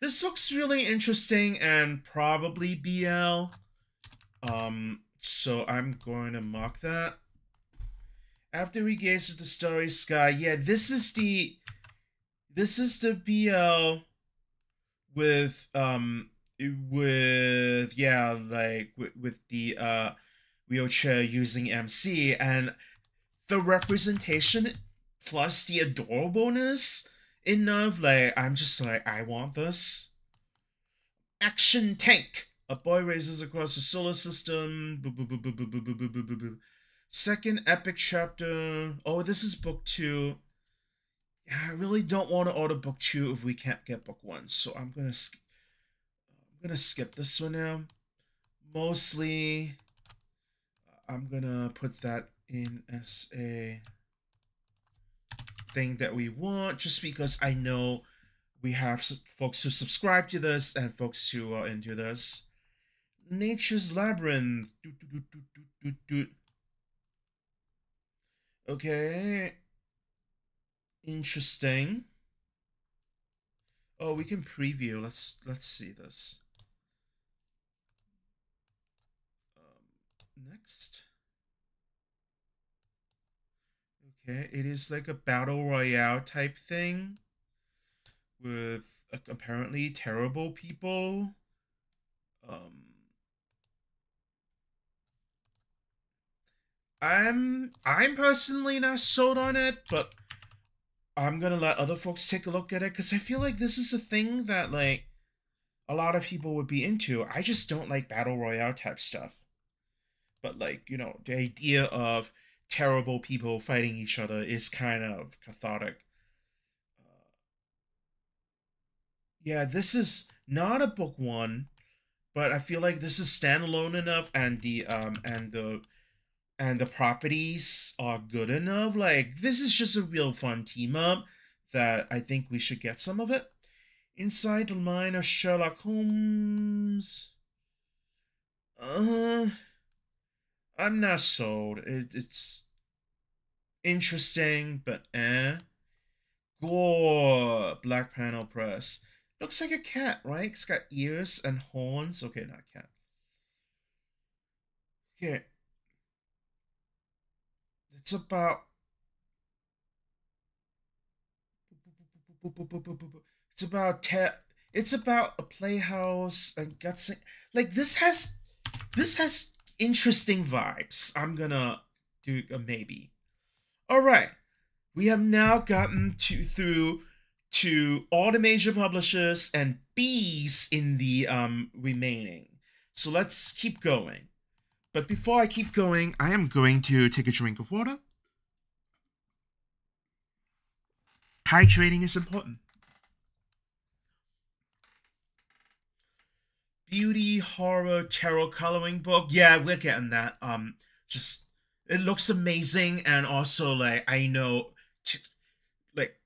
looks really interesting and probably BL. So I'm going to mark that. After we gaze at the starry sky, yeah, this is the BL with yeah, like with the wheelchair using MC and the representation plus the adorableness enough. Like I'm just like I want this. Action tank. A boy races across the solar system. Second epic chapter. Oh, this is book 2. Yeah, I really don't want to order book 2 if we can't get book 1. So I'm gonna skip this one now. Mostly, I'm gonna put that in as a thing that we want, just because I know we have folks who subscribe to this and folks who are into this. Nature's Labyrinth. Okay. Interesting. Oh, we can preview. Let's see this. Next. Okay, it is like a battle royale type thing with apparently terrible people. I'm personally not sold on it, but I'm gonna let other folks take a look at it because I feel like this is a thing that like a lot of people would be into. I just don't like battle royale type stuff. But like, you know, the idea of terrible people fighting each other is kind of cathartic. Yeah, this is not a book 1, but I feel like this is standalone enough and the properties are good enough. Like this is just a real fun team up that I think we should get some of it. Inside the Mind of Sherlock Holmes. I'm not sold. It's interesting, but Gore. Black panel press. Looks like a cat, right? It's got ears and horns. Okay, not cat. Okay. It's about it's about a playhouse and guts. Like this has interesting vibes. I'm gonna maybe. All right, we have now gotten through to all the major publishers and B's in the remaining. So let's keep going. But before I keep going, I am going to take a drink of water. Hydrating is important. Beauty, horror, tarot coloring book. Yeah, we're getting that. Just it looks amazing, and also like I know, like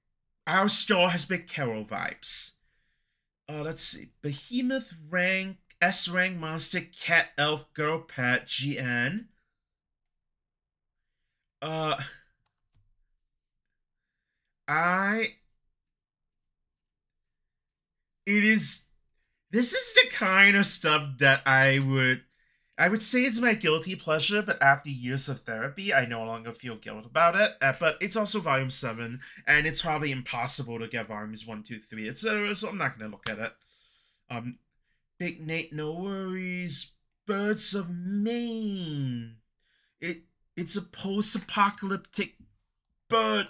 our store has big tarot vibes. Let's see, Behemoth rank S rank monster cat elf girl pet GN. Uh, I it is this is the kind of stuff that I would say it's my guilty pleasure, but after years of therapy, I no longer feel guilt about it. But it's also volume 7, and it's probably impossible to get volumes 1, 2, 3, etc. So I'm not gonna look at it. Um, Big Nate, no worries. Birds of Maine. It it's a post-apocalyptic bird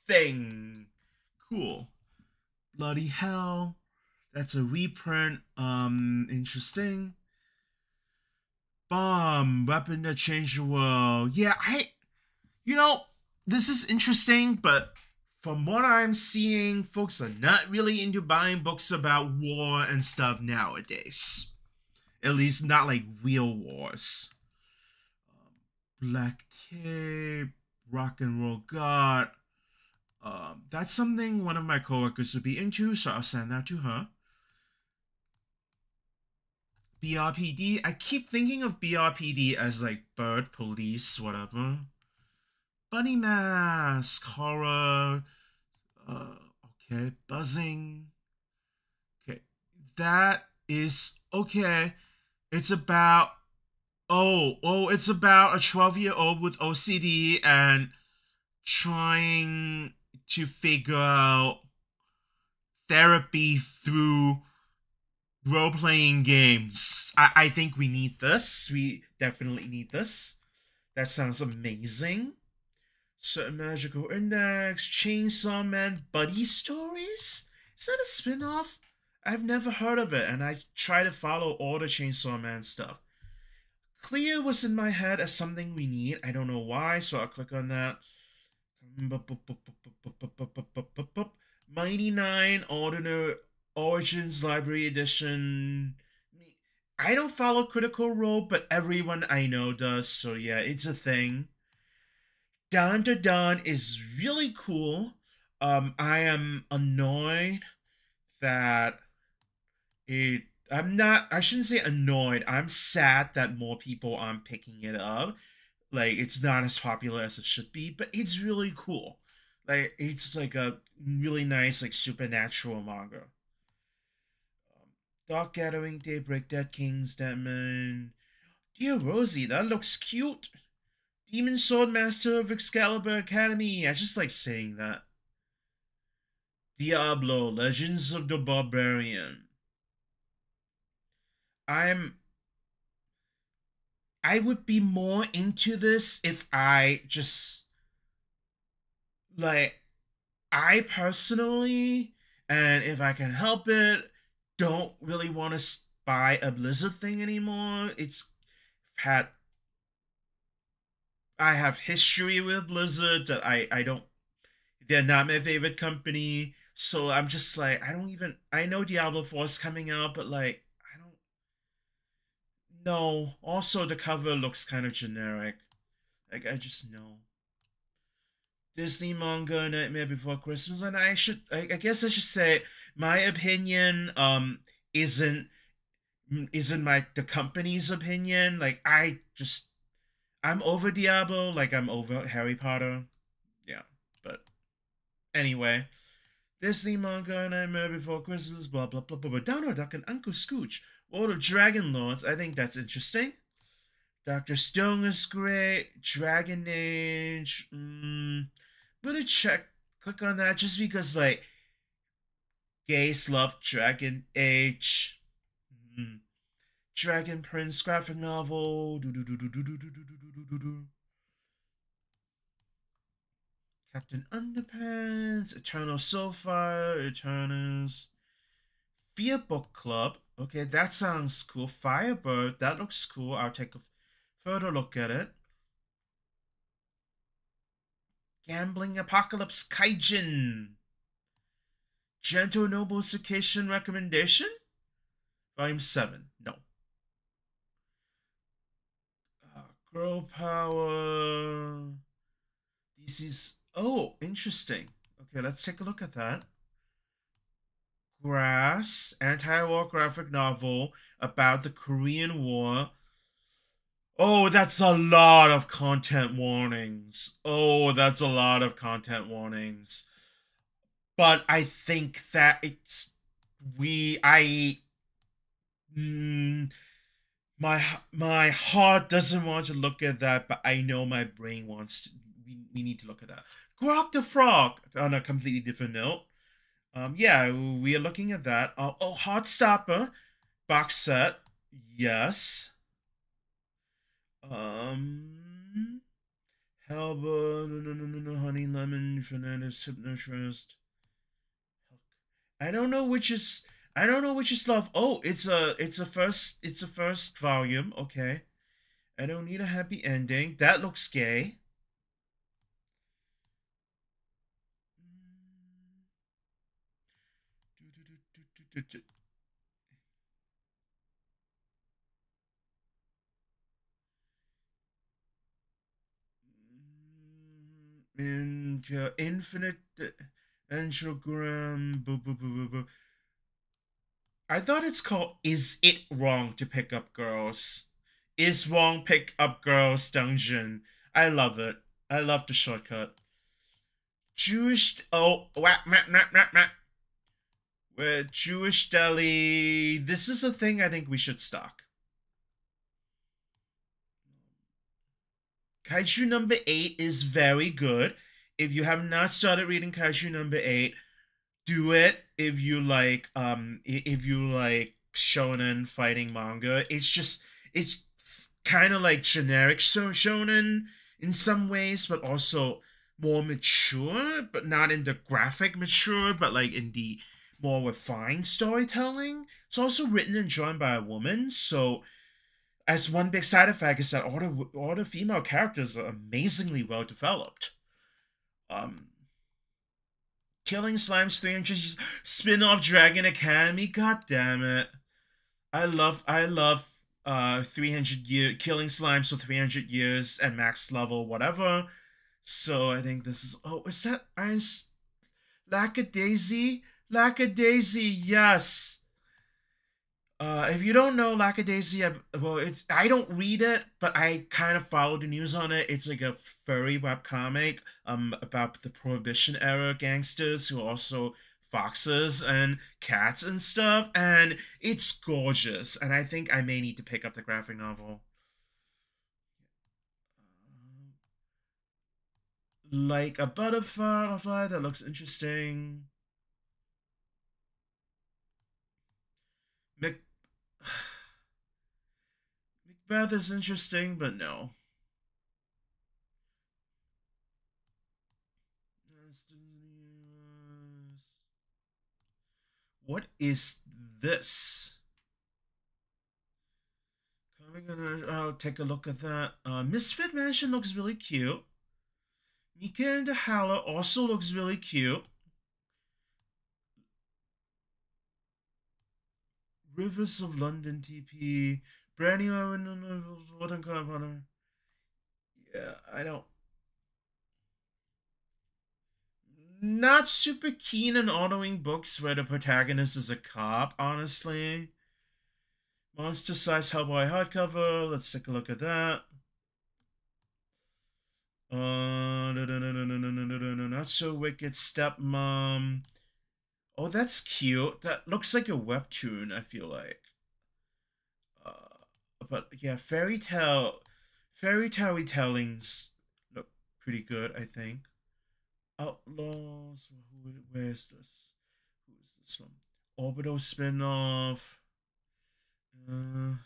thing. Cool. Bloody hell. That's a reprint. Interesting. Bomb, weapon that changed the world. Yeah, you know, this is interesting, but from what I'm seeing, folks are not really into buying books about war and stuff nowadays. At least not like real wars. Black Tape, Rock and Roll God. That's something one of my coworkers would be into, so I'll send that to her. BRPD. I keep thinking of BRPD as like bird police, whatever. Bunny mask, horror. Okay, buzzing. Okay, that is okay. It's about it's about a 12-year-old with OCD and trying to figure out therapy through role-playing games. I think we need this. We definitely need this. That sounds amazing. Certain Magical Index, Chainsaw Man Buddy Stories? Is that a spin-off? I've never heard of it, and I try to follow all the Chainsaw Man stuff. Clear was in my head as something we need. I don't know why, so I'll click on that. Mighty Nine Ordinary Origins Library Edition. I don't follow Critical Role, but everyone I know does, so yeah, it's a thing. Dawn to Dawn is really cool. I am annoyed that I shouldn't say annoyed. I'm sad that more people aren't picking it up. Like, it's not as popular as it should be, but it's really cool. Like, it's like a really nice, like, supernatural manga. Dark Gathering, Daybreak, Dead Kings, Deadman. Dear Rosie, that looks cute. Demon Sword Master of Excalibur Academy. I just like saying that. Diablo, Legends of the Barbarian. I would be more into this if I just like I personally, and if I can help it, don't really want to buy a Blizzard thing anymore. I have history with Blizzard that I don't they're not my favorite company. So I'm just like I know Diablo 4 is coming out, but like I don't know. Also the cover looks kind of generic. Like I just know. Disney manga Nightmare Before Christmas, and I guess I should say my opinion isn't like the company's opinion. Like I'm over Diablo, like I'm over Harry Potter. Yeah, but anyway, Disney manga Nightmare Before Christmas, blah blah blah blah blah. Donald Duck and Uncle Scooch, World of Dragon Lords. I think that's interesting. Dr. Stone is great. Dragon Age. I'm gonna click on that just because like gays love Dragon Age. Dragon Prince graphic novel. Captain Underpants, Eternal Soulfire, Eternals, Fear Book Club. Okay, that sounds cool. Firebird, that looks cool. I'll take a further look at it. Gambling Apocalypse Kaijin. Gentle Noble Vacation Recommendation? Volume 7. No. Girl Power. DC's. Oh, interesting. Okay, let's take a look at that. Grass, anti-war graphic novel about the Korean War. Oh, that's a lot of content warnings. Oh, that's a lot of content warnings. But I think that it's we I mm, my heart doesn't want to look at that, but I know my brain wants to, we need to look at that. Grok the Frog on a completely different note. Yeah, we are looking at that. Oh, Heartstopper box set. Yes. Helba, no, Honey Lemon, Fernandez, Hypnotrust. I don't know which is I don't know which is love. Oh, it's a first volume. Okay. I don't need a happy ending. That looks gay. And infinite angiogram. Boo, boo, boo, boo, boo. I thought it's called Is It Wrong to Pick Up Girls? Is Wrong Pick Up Girls Dungeon. I love it. I love the shortcut. Jewish. Oh, wah, meh, meh, meh, meh. With Jewish Deli. This is a thing I think we should stock. Kaiju number 8 is very good. If you have not started reading Kaiju number 8, do it. If you like shonen fighting manga, it's kind of like generic shonen in some ways, but also more mature, but not in the graphic mature, but like in the more refined storytelling. It's also written and drawn by a woman, so as one big side effect is that all the female characters are amazingly well developed. Um, Killing Slime's 300 spin-off Dragon Academy. God damn it! I love 300 year Killing Slimes for 300 years and max level whatever. So I think this is is that Ice Lackadaisy? Lackadaisy, yes. If you don't know Lackadaisy, I don't read it, but I kind of follow the news on it. It's like a furry webcomic about the Prohibition era gangsters who are also foxes and cats and stuff, and it's gorgeous. And I think I may need to pick up the graphic novel. Like a butterfly that looks interesting. Mc- Macbeth is interesting, but no. What is this? I'll take a look at that. Misfit Mansion looks really cute. Mika and the Howler also looks really cute. Rivers of London TP. Brand new Yeah, I don't. Not super keen on autoing books where the protagonist is a cop, honestly. Monster Size Hellboy hardcover. Let's take a look at that. Not so wicked stepmom. Oh, that's cute. That looks like a webtoon, I feel like. But yeah, fairy tale retellings look pretty good, I think. Outlaws. Where's this? Who is this one? Orbital spinoff. Uh,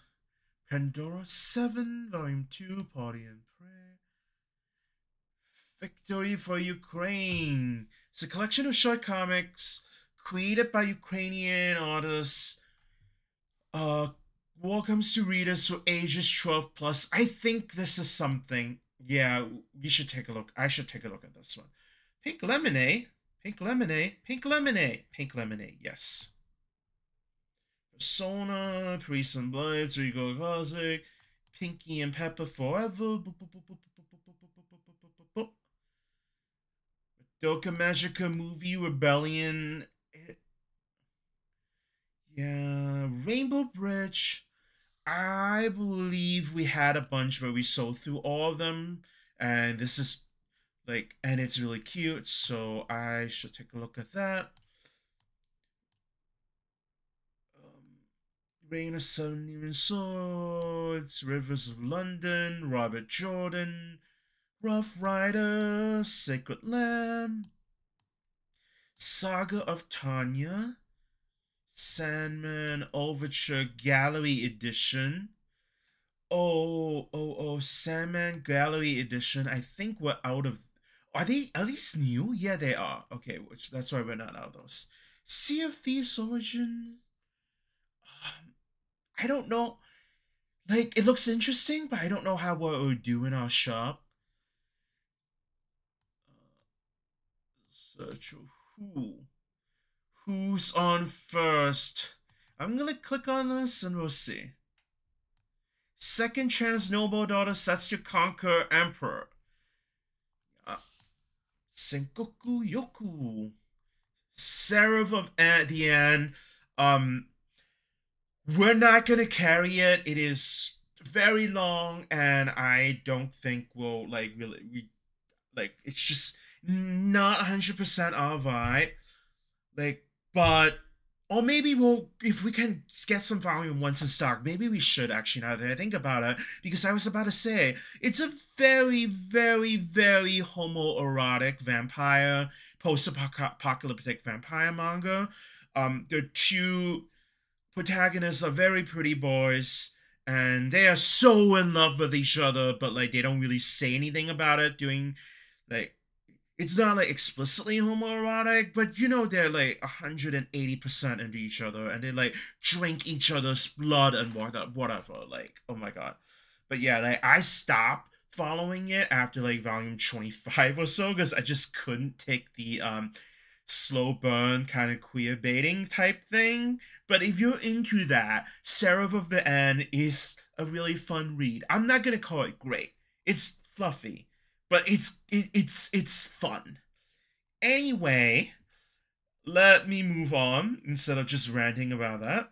Pandora 7, Volume 2, Party and Pray. Victory for Ukraine. It's a collection of short comics created by Ukrainian artists. Uh, welcomes to readers who ages 12 plus. I think this is something. Yeah, we should take a look. I should take a look at this one. Pink lemonade, pink lemonade, pink lemonade, pink lemonade. Yes. Persona, Priest and Blades, Regal Classic, Pinky and Pepper Forever. Doka Magica movie Rebellion. Yeah, Rainbow Bridge. I believe we had a bunch where we sold through all of them, and this is like, and it's really cute, so I should take a look at that. Reign of Seven Even Swords, Rivers of London, Robert Jordan, Rough Rider, Sacred Lamb, Saga of Tanya, Sandman Overture Gallery Edition. Oh, Sandman Gallery Edition. I think we're out of. Are they at least new? Yeah, they are. Okay, which that's why we're not out of those. Sea of Thieves Origin. I don't know. Like, it looks interesting, but I don't know how what it would do in our shop. Search who. Who's on first? I'm gonna click on this and we'll see. Second chance noble daughter sets to conquer emperor. Sengoku Yoku. Seraph of the end. We're not gonna carry it. It is very long, and I don't think we'll like really like it's just not 100% our vibe. Like, but or maybe we'll if we can get some volume once in stock. Maybe we should actually now that I think about it, because I was about to say it's a very, very, very homoerotic vampire post-apocalyptic vampire manga. The two protagonists are very pretty boys, and they are so in love with each other, but like they don't really say anything about it. Doing like it's not like explicitly homoerotic, but you know they're like 180% into each other, and they like drink each other's blood and whatever. Like, oh my god. But yeah, like I stopped following it after like volume 25 or so because I just couldn't take the slow burn kind of queer baiting type thing. But if you're into that, Seraph of the End is a really fun read. I'm not gonna call it great. It's fluffy, but it's fun. Anyway, let me move on instead of just ranting about that.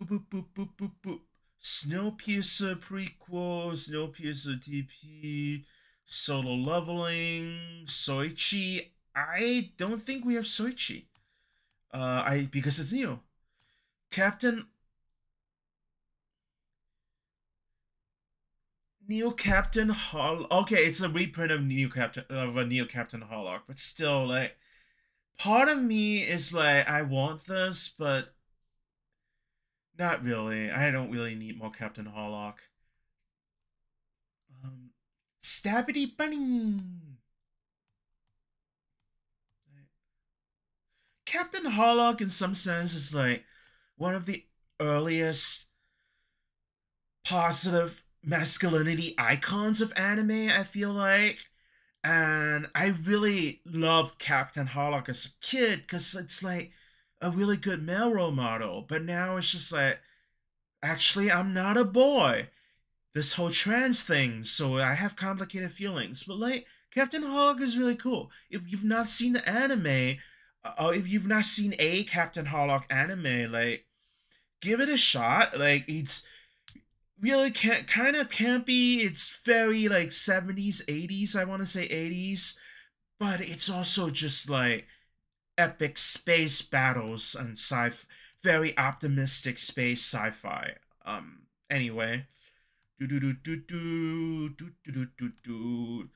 Boop, boop, boop, boop, boop, boop. Snowpiercer prequel, Snowpiercer TP, solo leveling, Soichi. I don't think we have Soichi. I because it's new. Captain Neo Captain Hall. Okay, it's a reprint of a Neo Captain Harlock, but still, like, part of me is like, I want this, but not really. I don't really need more Captain Harlock. Stabbity Bunny. Captain Harlock, in some sense, is like one of the earliest positive masculinity icons of anime, I feel like. And I really loved Captain Harlock as a kid because it's like a really good male role model. But now it's just like, actually, I'm not a boy. This whole trans thing, so I have complicated feelings. But like, Captain Harlock is really cool. If you've not seen the anime, or if you've not seen a Captain Harlock anime, like, give it a shot. Like, it's really can't kind of campy. It's very like 70s, 80s. I want to say 80s, but it's also just like epic space battles and very optimistic space sci-fi. Anyway, do do do do do do do do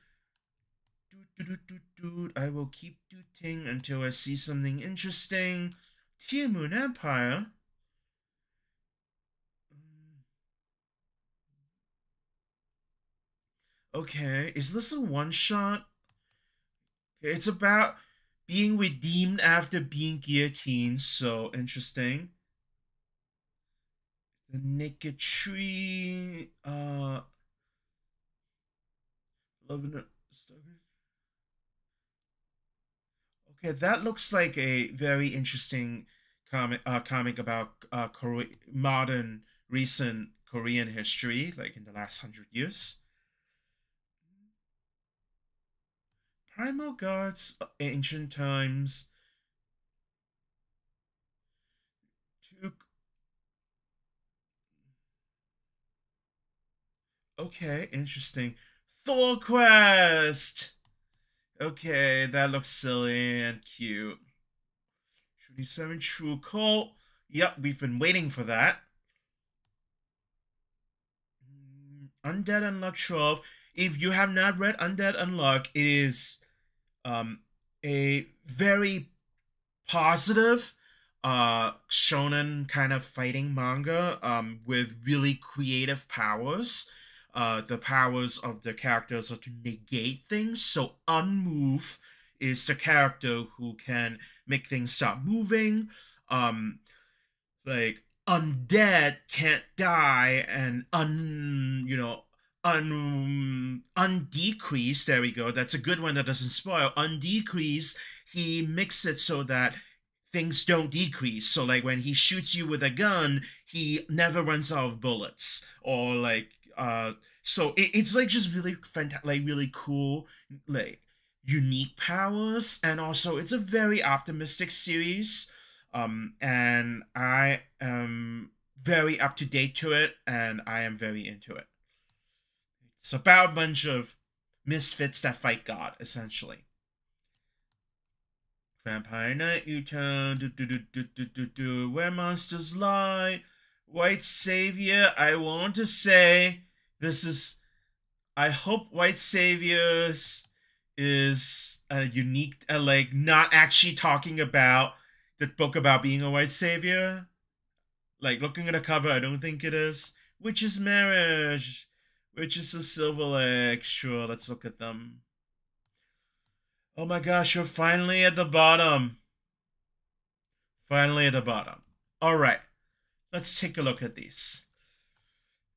do do. I will keep dooting until I see something interesting. Tear Moon Empire. Okay, is this a one shot? It's about being redeemed after being guillotined, so interesting. The naked tree, Love. Okay, that looks like a very interesting comic about modern recent Korean history, like in the last 100 years. Primal gods, ancient times. Took. Okay, interesting. Thor Quest. Okay, that looks silly and cute. 27 True Cult. Yep, we've been waiting for that. Undead Unluck 12. If you have not read Undead Unluck, it is a very positive shonen kind of fighting manga with really creative powers. The powers of the characters are to negate things. So Unmove is the character who can make things stop moving. Um, like undead can't die, and undecrease, there we go, that's a good one that doesn't spoil. Undecrease, he makes it so that things don't decrease, so like when he shoots you with a gun, he never runs out of bullets, or like so it's like just really fantastic, like really cool, like unique powers. And also it's a very optimistic series, and I am very up to date to it, and I am very into it. It's about a bunch of misfits that fight God, essentially. Vampire Night Utah, where monsters lie. White Savior, I want to say this is. I hope White Saviors is a unique, like not actually talking about the book about being a white savior. Like looking at the cover, I don't think it is. Witch's Marriage, Witches of Silver Lake. Sure, let's look at them. Oh my gosh, you're finally at the bottom. Finally at the bottom. All right, let's take a look at these.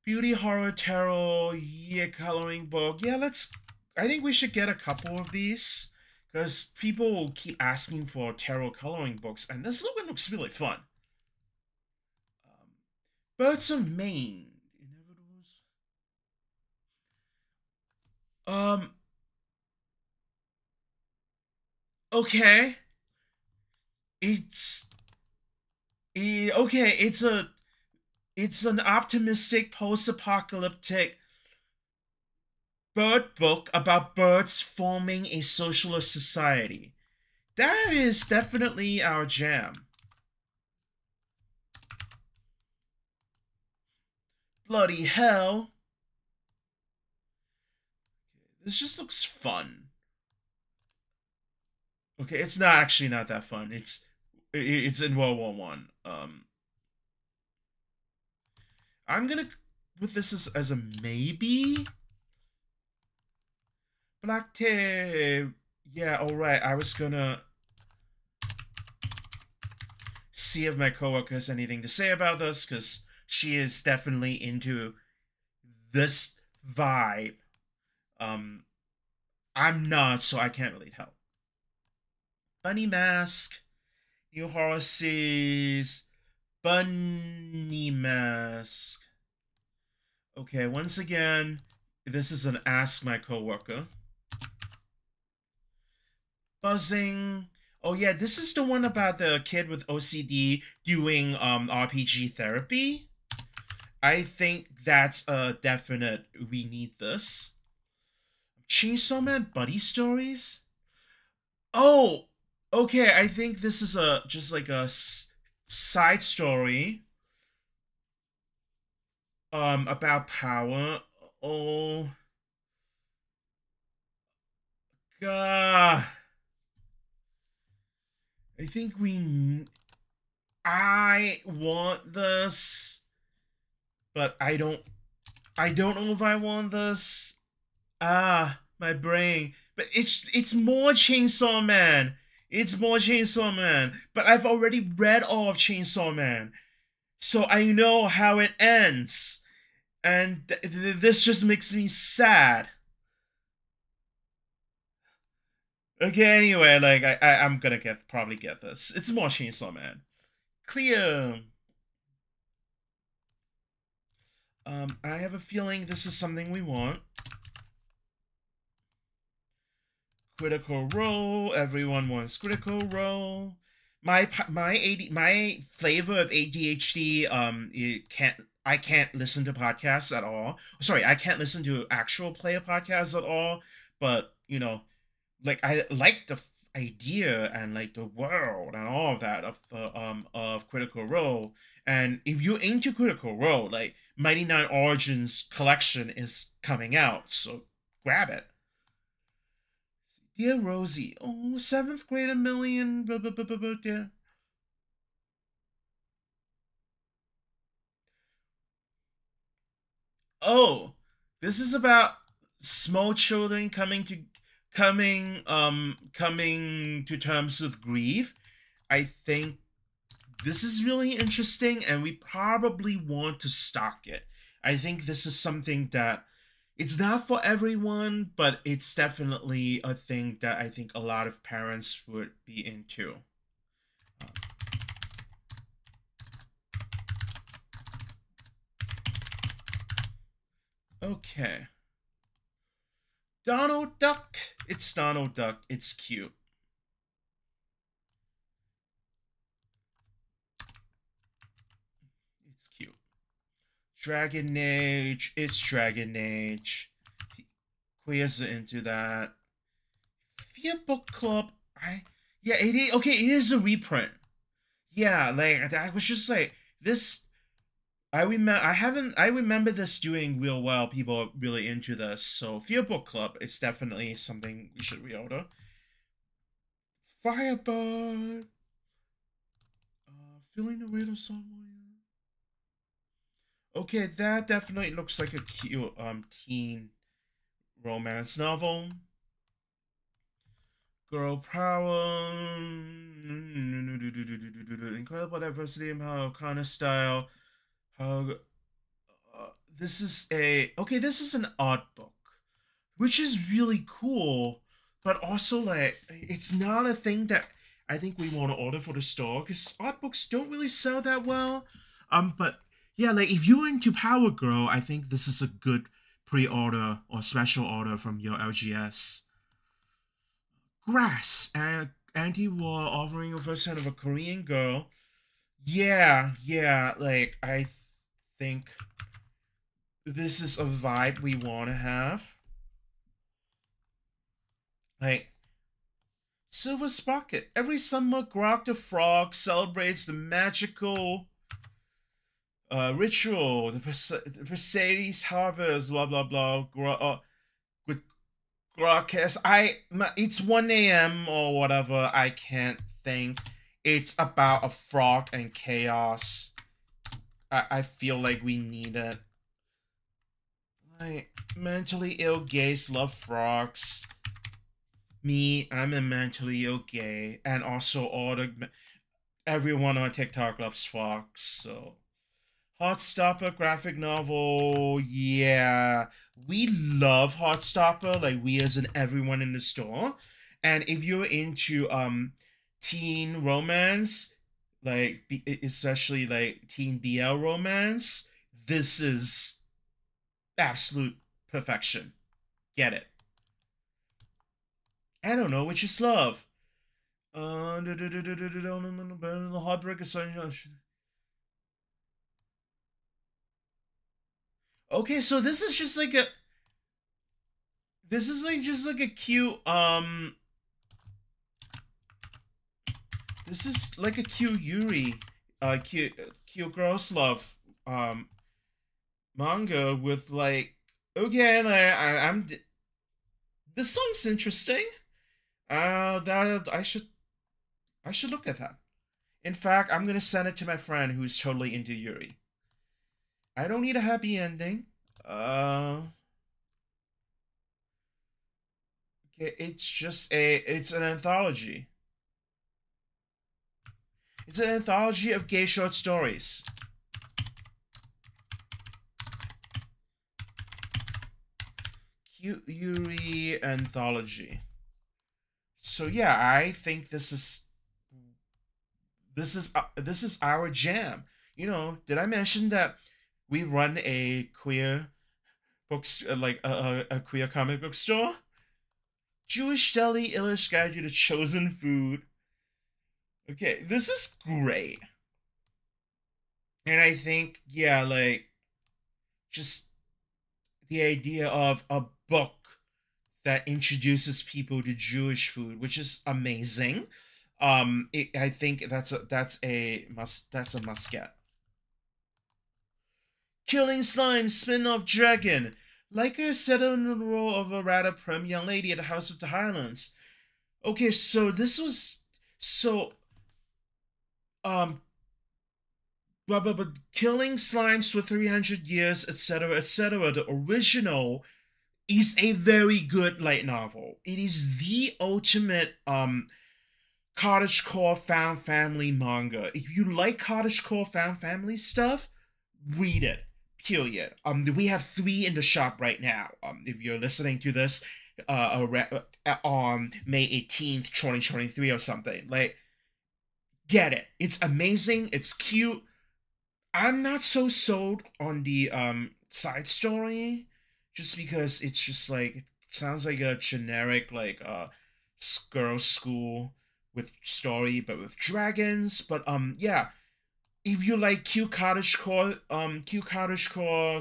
Beauty, horror, tarot, yeah, coloring book. Yeah, let's. I think we should get a couple of these because people will keep asking for tarot coloring books, and this one looks really fun. Birds of Maine. Um. Okay. It's. Okay. It's an optimistic post-apocalyptic bird book about birds forming a socialist society. That is definitely our jam. Bloody hell. This just looks fun. Okay, it's not actually not that fun. It's in World War One. I'm gonna put this as a maybe. Black tape. Yeah, all right. I was gonna see if my coworker has anything to say about this because she is definitely into this vibe. Um, I'm not, so I can't really tell. Bunny Mask, New Horror Series, Bunny Mask. Okay, once again, this is an Ask My Coworker. Buzzing. Oh yeah, this is the one about the kid with OCD doing RPG therapy. I think that's a definite. We need this. Chainsaw Man Buddy Stories. Oh, okay. I think this is a just like a side story about power. Oh god. I think we I want this, but I don't know if I want this. My brain. But it's more Chainsaw Man. It's more Chainsaw Man. But I've already read all of Chainsaw Man, so I know how it ends, and this just makes me sad. Okay, anyway, like I'm gonna probably get this. It's more Chainsaw Man. Clear. I have a feeling this is something we want. Critical Role. Everyone wants Critical Role. My flavor of ADHD. It can't. I can't listen to podcasts at all. Sorry, I can't listen to actual player podcasts at all. But like I like the idea and like the world and all of that of Critical Role. And if you're into Critical Role, like Mighty Nine Origins collection is coming out, so grab it. Dear Rosie, oh, seventh grade a million, blah, blah, blah, blah, blah, dear. Oh, this is about small children coming to terms with grief. I think this is really interesting, and we probably want to stock it. I think this is something that it's not for everyone, but it's definitely a thing that I think a lot of parents would be into. Okay. Donald Duck. It's Donald Duck. It's cute. It's cute. Dragon Age. It's Dragon Age. Queers are into that. Fear Book Club. Yeah, it is okay, it is a reprint. Yeah, like I was just like this. I remember this doing real well. People are really into this. So Fear Book Club is definitely something we should reorder. Firebird. Feeling the weight of someone. Okay, that definitely looks like a cute teen romance novel. Girl power, incredible diversity and how kind of style. How this is this is an art book, which is really cool, but also like it's not a thing that I think we want to order for the store because art books don't really sell that well. But yeah, like if you're into Power Girl, I think this is a good pre-order or special order from your LGS. Grass and anti-war offering a version of a Korean girl. Yeah, like I think this is a vibe we want to have. Like Silver Sprocket. Every summer, Grok the Frog celebrates the magical ritual, the Perseides harvest, blah blah blah. With Grokcast, it's 1 a.m. or whatever. I can't think. It's about a frog and chaos. I feel like we need it. Like mentally ill gays love frogs. Me, I'm a mentally ill gay, and also everyone on TikTok loves frogs. So Heartstopper graphic novel, yeah, we love Heartstopper, like we as in everyone in the store. And if you're into teen romance, like especially like teen BL romance, this is absolute perfection. Get it? I don't know which is love. Heartbreak is okay, so this is just like a this is like just like a cute this is like a cute Yuri cute girls love manga with like okay, and I'm this song's interesting. That I should look at that. In fact, I'm gonna send it to my friend who's totally into Yuri. I don't need a happy ending. It's just it's an anthology. It's an anthology of gay short stories. Yuri anthology. So yeah, I think this is our jam. You know, did I mention that we run a queer books like a queer comic book store? Jewish Deli Illish Guide to the Chosen Food. Okay, this is great. And I think, yeah, like just the idea of a book that introduces people to Jewish food, which is amazing. I think that's a must get. Killing Slime spin-off Dragon. Like I said in the role of a rather prim young lady at the House of the Highlands. Okay, so this was so um but killing slimes for 300 years, etc., etc. The original is a very good light novel. It is the ultimate cottagecore found family manga. If you like cottagecore found family stuff, read it. Period. We have 3 in the shop right now. If you're listening to this, on May 18th, 2023 or something, like, get it. It's amazing. It's cute. I'm not so sold on the side story, just because it's just like it sounds like a generic like girls' school with story, but with dragons. But yeah, if you like cute cottagecore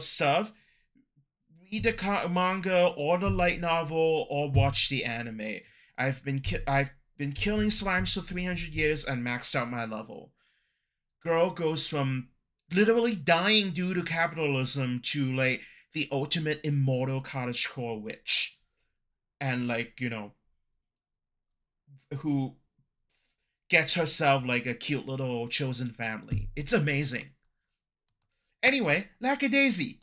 stuff, read the manga or the light novel or watch the anime. I've been killing slimes for 300 years and maxed out my level. Girl goes from literally dying due to capitalism to like the ultimate immortal cottagecore witch, and like, you know, who gets herself like a cute little chosen family. It's amazing. Anyway, Lackadaisy.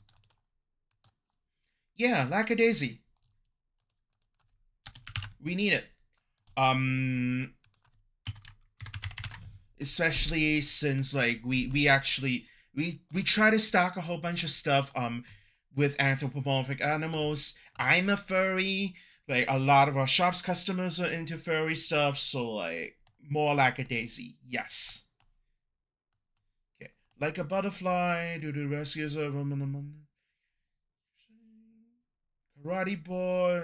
Yeah, Lackadaisy. We need it. Um, Especially since like we try to stock a whole bunch of stuff with anthropomorphic animals. I'm a furry. Like a lot of our shop's customers are into furry stuff, so like more Lackadaisy, yes. Okay, like a butterfly, do the rescues of Karate Boy.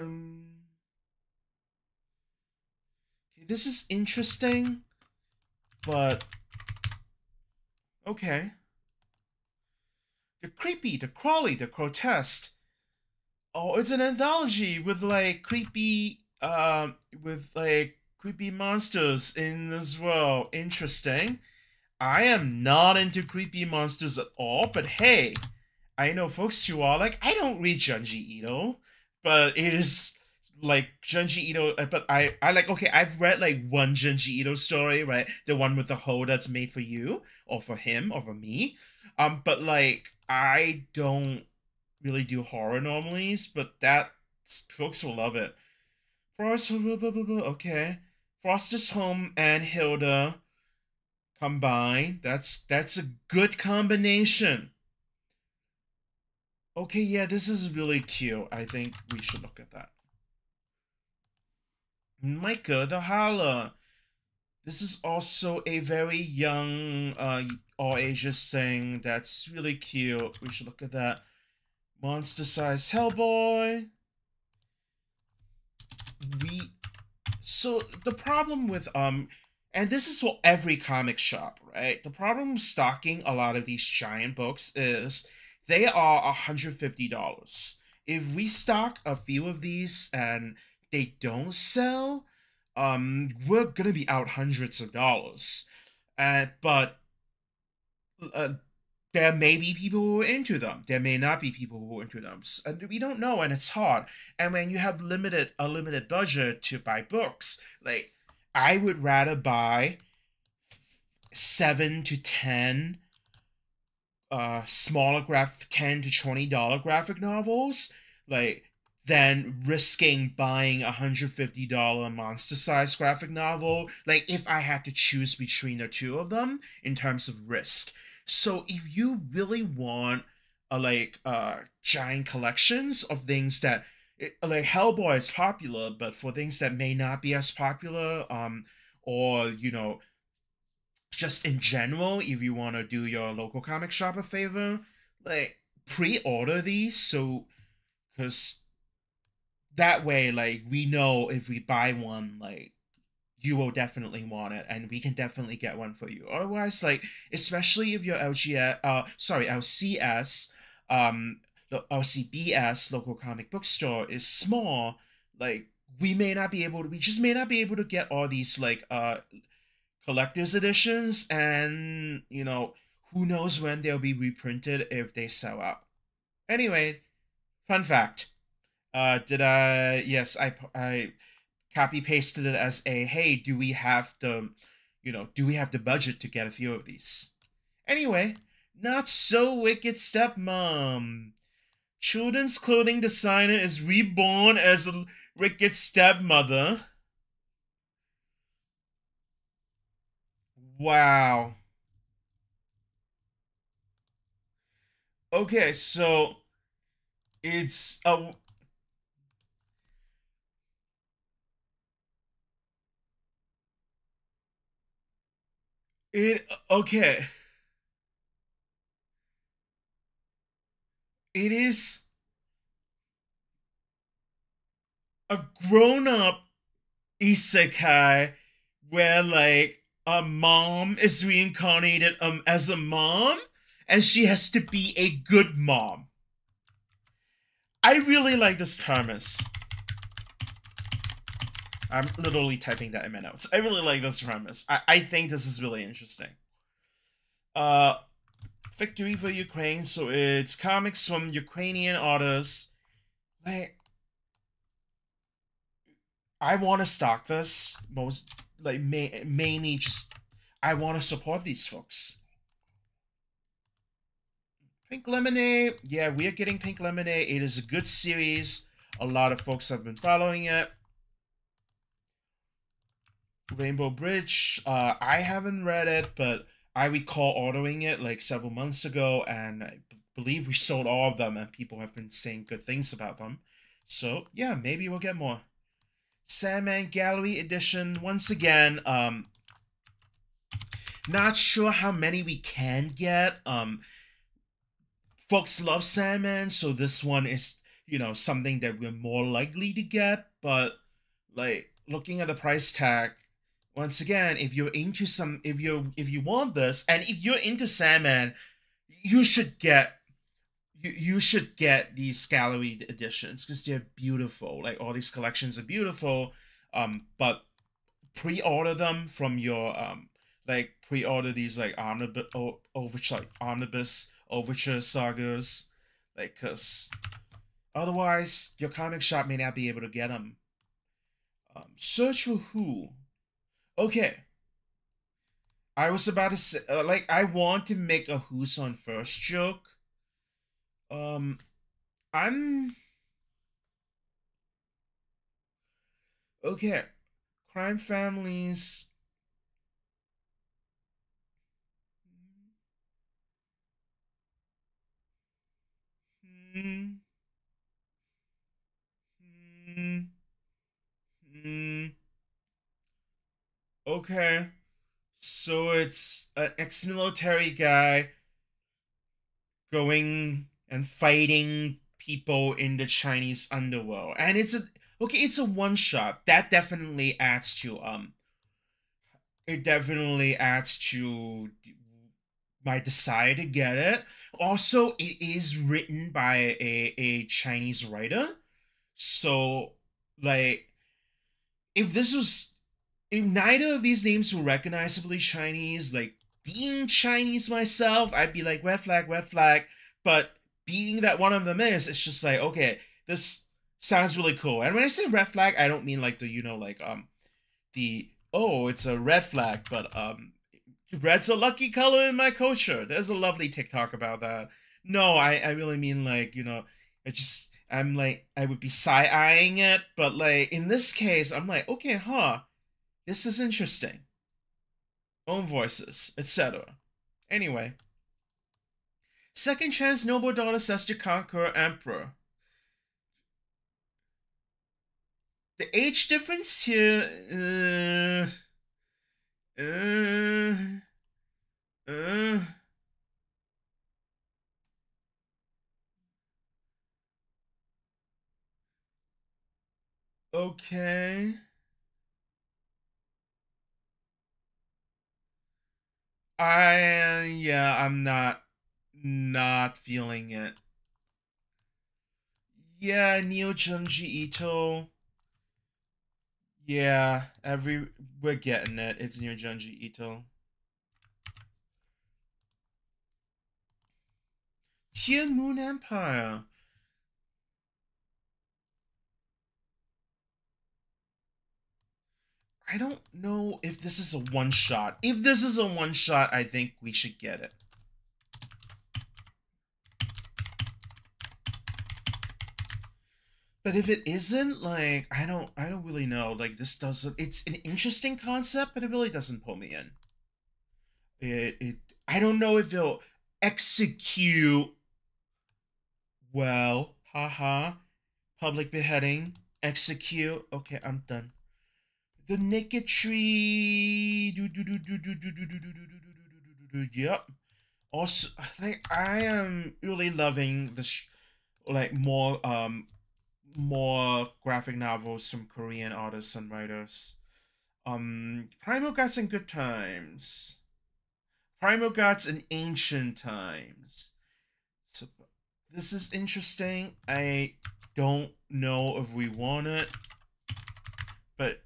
Okay, this is interesting, but okay. The creepy, the crawly, the grotesque. Oh, it's an anthology with like creepy monsters in as well. Interesting. I am not into creepy monsters at all, but hey, I know folks who are like, I don't read Junji Ito, but it is like Junji Ito. But I like, okay, I've read like one Junji Ito story, right? The one with the hole that's made for you or for him or for me. But like, I don't really do horror normally, but that folks will love it. Frost, blah, blah, blah, blah, okay. Foster's Home and Hilda combined. That's a good combination. Okay, yeah, this is really cute. I think we should look at that. Micah the Holla. This is also a very young, all ages thing. That's really cute. We should look at that. Monster Size Hellboy. We so the problem with and this is for every comic shop, right? The problem with stocking a lot of these giant books is they are $150. If we stock a few of these and they don't sell, we're gonna be out hundreds of dollars. But uh, there may be people who are into them. There may not be people who are into them. And we don't know, and it's hard. And when you have a limited budget to buy books, like I would rather buy 7 to 10 smaller 10 to $20 graphic novels. Like than risking buying $150 monster-sized graphic novel, like if I had to choose between the two of them in terms of risk. So if you really want giant collections of things that like Hellboy is popular, but for things that may not be as popular, or just in general, if you want to do your local comic shop a favor, like pre-order these, so because that way, like, we know if we buy one, like, you will definitely want it, and we can definitely get one for you. Otherwise, like, especially if your LCS, LCBS local comic bookstore is small, like, we just may not be able to get all these collector's editions, and who knows when they'll be reprinted if they sell out. Anyway, fun fact. Did I? Yes, I copy pasted it as a hey. Do we have the budget to get a few of these? Anyway, not so wicked stepmom. Children's clothing designer is reborn as a wicked stepmother. Wow. Okay, so it's a it okay. It is a grown-up isekai where like a mom is reincarnated as a mom and she has to be a good mom. I really like this premise. I'm literally typing that in my notes. I really like this premise. I think this is really interesting. Victory for Ukraine. So it's comics from Ukrainian authors. Like, I want to stock this mainly just I want to support these folks. Pink Lemonade. Yeah, we are getting Pink Lemonade. It is a good series. A lot of folks have been following it. Rainbow Bridge. I haven't read it, but I recall ordering it like several months ago, and I believe we sold all of them, and people have been saying good things about them. So yeah, maybe we'll get more. Sandman Gallery Edition. Once again, not sure how many we can get. Folks love Sandman, so this one is, something that we're more likely to get, but like looking at the price tag, once again, if you want this, and if you're into Sandman, you should get these gallery editions because they're beautiful. Like, all these collections are beautiful. But pre-order them from your pre-order these like omnibus overture sagas, like, because otherwise your comic shop may not be able to get them. Search for who? Okay, I was about to say, I want to make a Who's on First joke. I'm okay. Crime families. Hmm. Hmm. Hmm. Okay. So it's an ex-military guy going and fighting people in the Chinese underworld. And it's a one shot. That definitely adds to my desire to get it. Also, it is written by a Chinese writer. So, like, if this was if neither of these names were recognizably Chinese, like, being Chinese myself, I'd be like, red flag, red flag. But being that one of them is, it's just like, okay, this sounds really cool. And when I say red flag, I don't mean like it's a red flag, but red's a lucky color in my culture. There's a lovely TikTok about that. No, I really mean, like, I'm like, I would be side-eyeing it, but like in this case, I'm like, okay, this is interesting. Own voices, etc. Anyway, second chance noble daughter says to conquer emperor. The age difference here, uh, uh, okay. Yeah, I'm not feeling it. Yeah, Neo Junji Ito. Yeah, we're getting it. It's Neo Junji Ito. Tien Moon Empire. I don't know if this is a one shot. If this is a one shot, I think we should get it. But if it isn't, like, I don't really know. Like, this doesn't. It's an interesting concept, but it really doesn't pull me in. I don't know if it'll execute well. Haha. Public beheading. Execute. Okay, I'm done. The Naked Tree. Yep. Also, I am really loving this, like more graphic novels from Korean artists and writers. Primal Gods in Good Times. Primal Gods in Ancient Times. So this is interesting. I don't know if we want it, but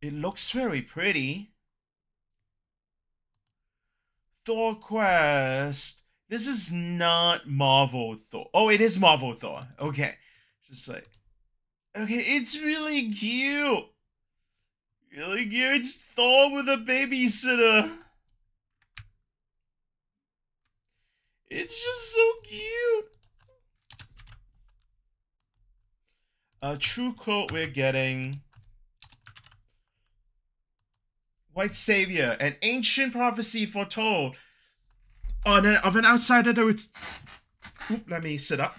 it looks very pretty. Thor Quest. This is not Marvel Thor. Oh, it is Marvel Thor. Okay. Just like, okay, it's really cute. Really cute. It's Thor with a babysitter. It's just so cute. A true quote we're getting. White Savior, an ancient prophecy foretold of an outsider that would... let me sit up.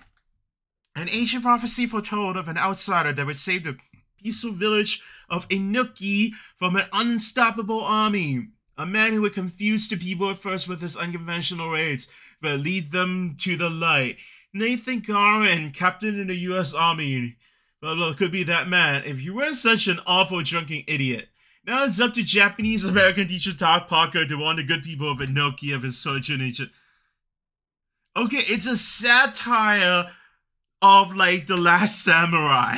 An ancient prophecy foretold of an outsider that would save the peaceful village of Inuki from an unstoppable army. A man who would confuse the people at first with his unconventional raids, but lead them to the light. Nathan Garvin, captain in the U.S. Army. Well, could be that man. If you weren't such an awful drunken idiot. Now it's up to Japanese-American teacher Todd Parker to warn the good people of Inoki of his social nature. Okay, it's a satire of, like, The Last Samurai.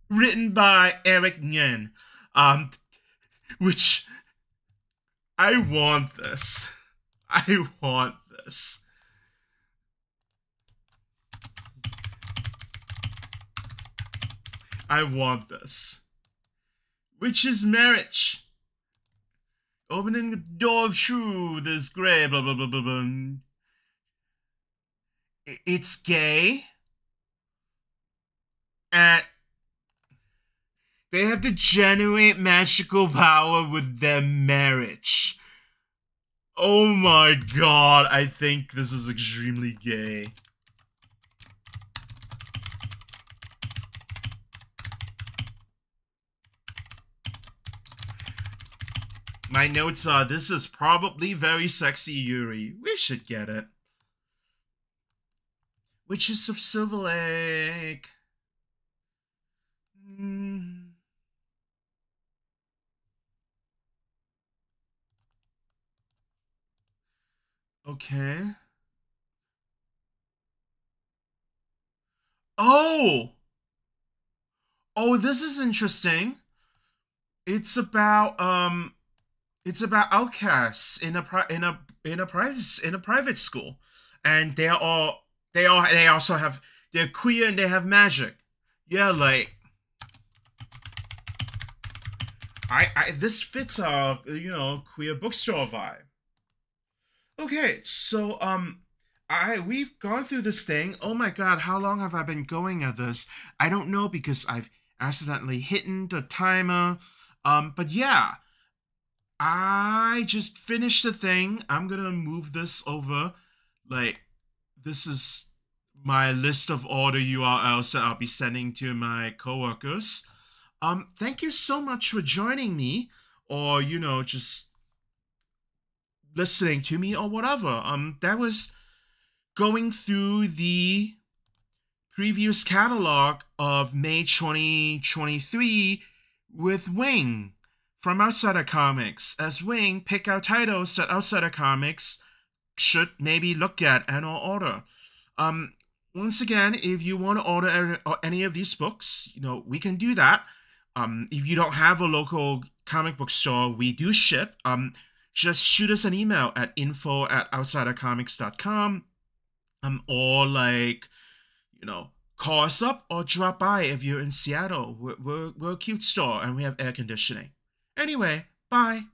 Written by Eric Nguyen. Which... I want this. I want this. I want this. Which is marriage. Opening the door of truth is gray, blah, blah, blah, blah, blah. It's gay. And they have to generate magical power with their marriage. Oh my god, I think this is extremely gay. My notes are, this is probably very sexy Yuri. We should get it. Witches of Silver Lake. Okay. Oh! Oh, this is interesting. It's about outcasts in a private school, and they also have, they're queer and they have magic. Yeah, like this fits a queer bookstore vibe. Okay, so we've gone through this thing. Oh my god, how long have I been going at this? I don't know because I've accidentally hit the timer. But yeah, I just finished the thing. I'm gonna move this over. Like, this is my list of all the URLs that I'll be sending to my coworkers. Thank you so much for joining me, or just listening to me or whatever. That was going through the previous catalog of May 2023 with Wing from Outsider Comics. As Wing pick out titles that Outsider Comics should maybe look at and or order. Once again, if you want to order any of these books, we can do that. If you don't have a local comic book store, we do ship. Just shoot us an email at info@outsidercomics.com. Or call us up or drop by if you're in Seattle. We're a cute store and we have air conditioning. Anyway, bye.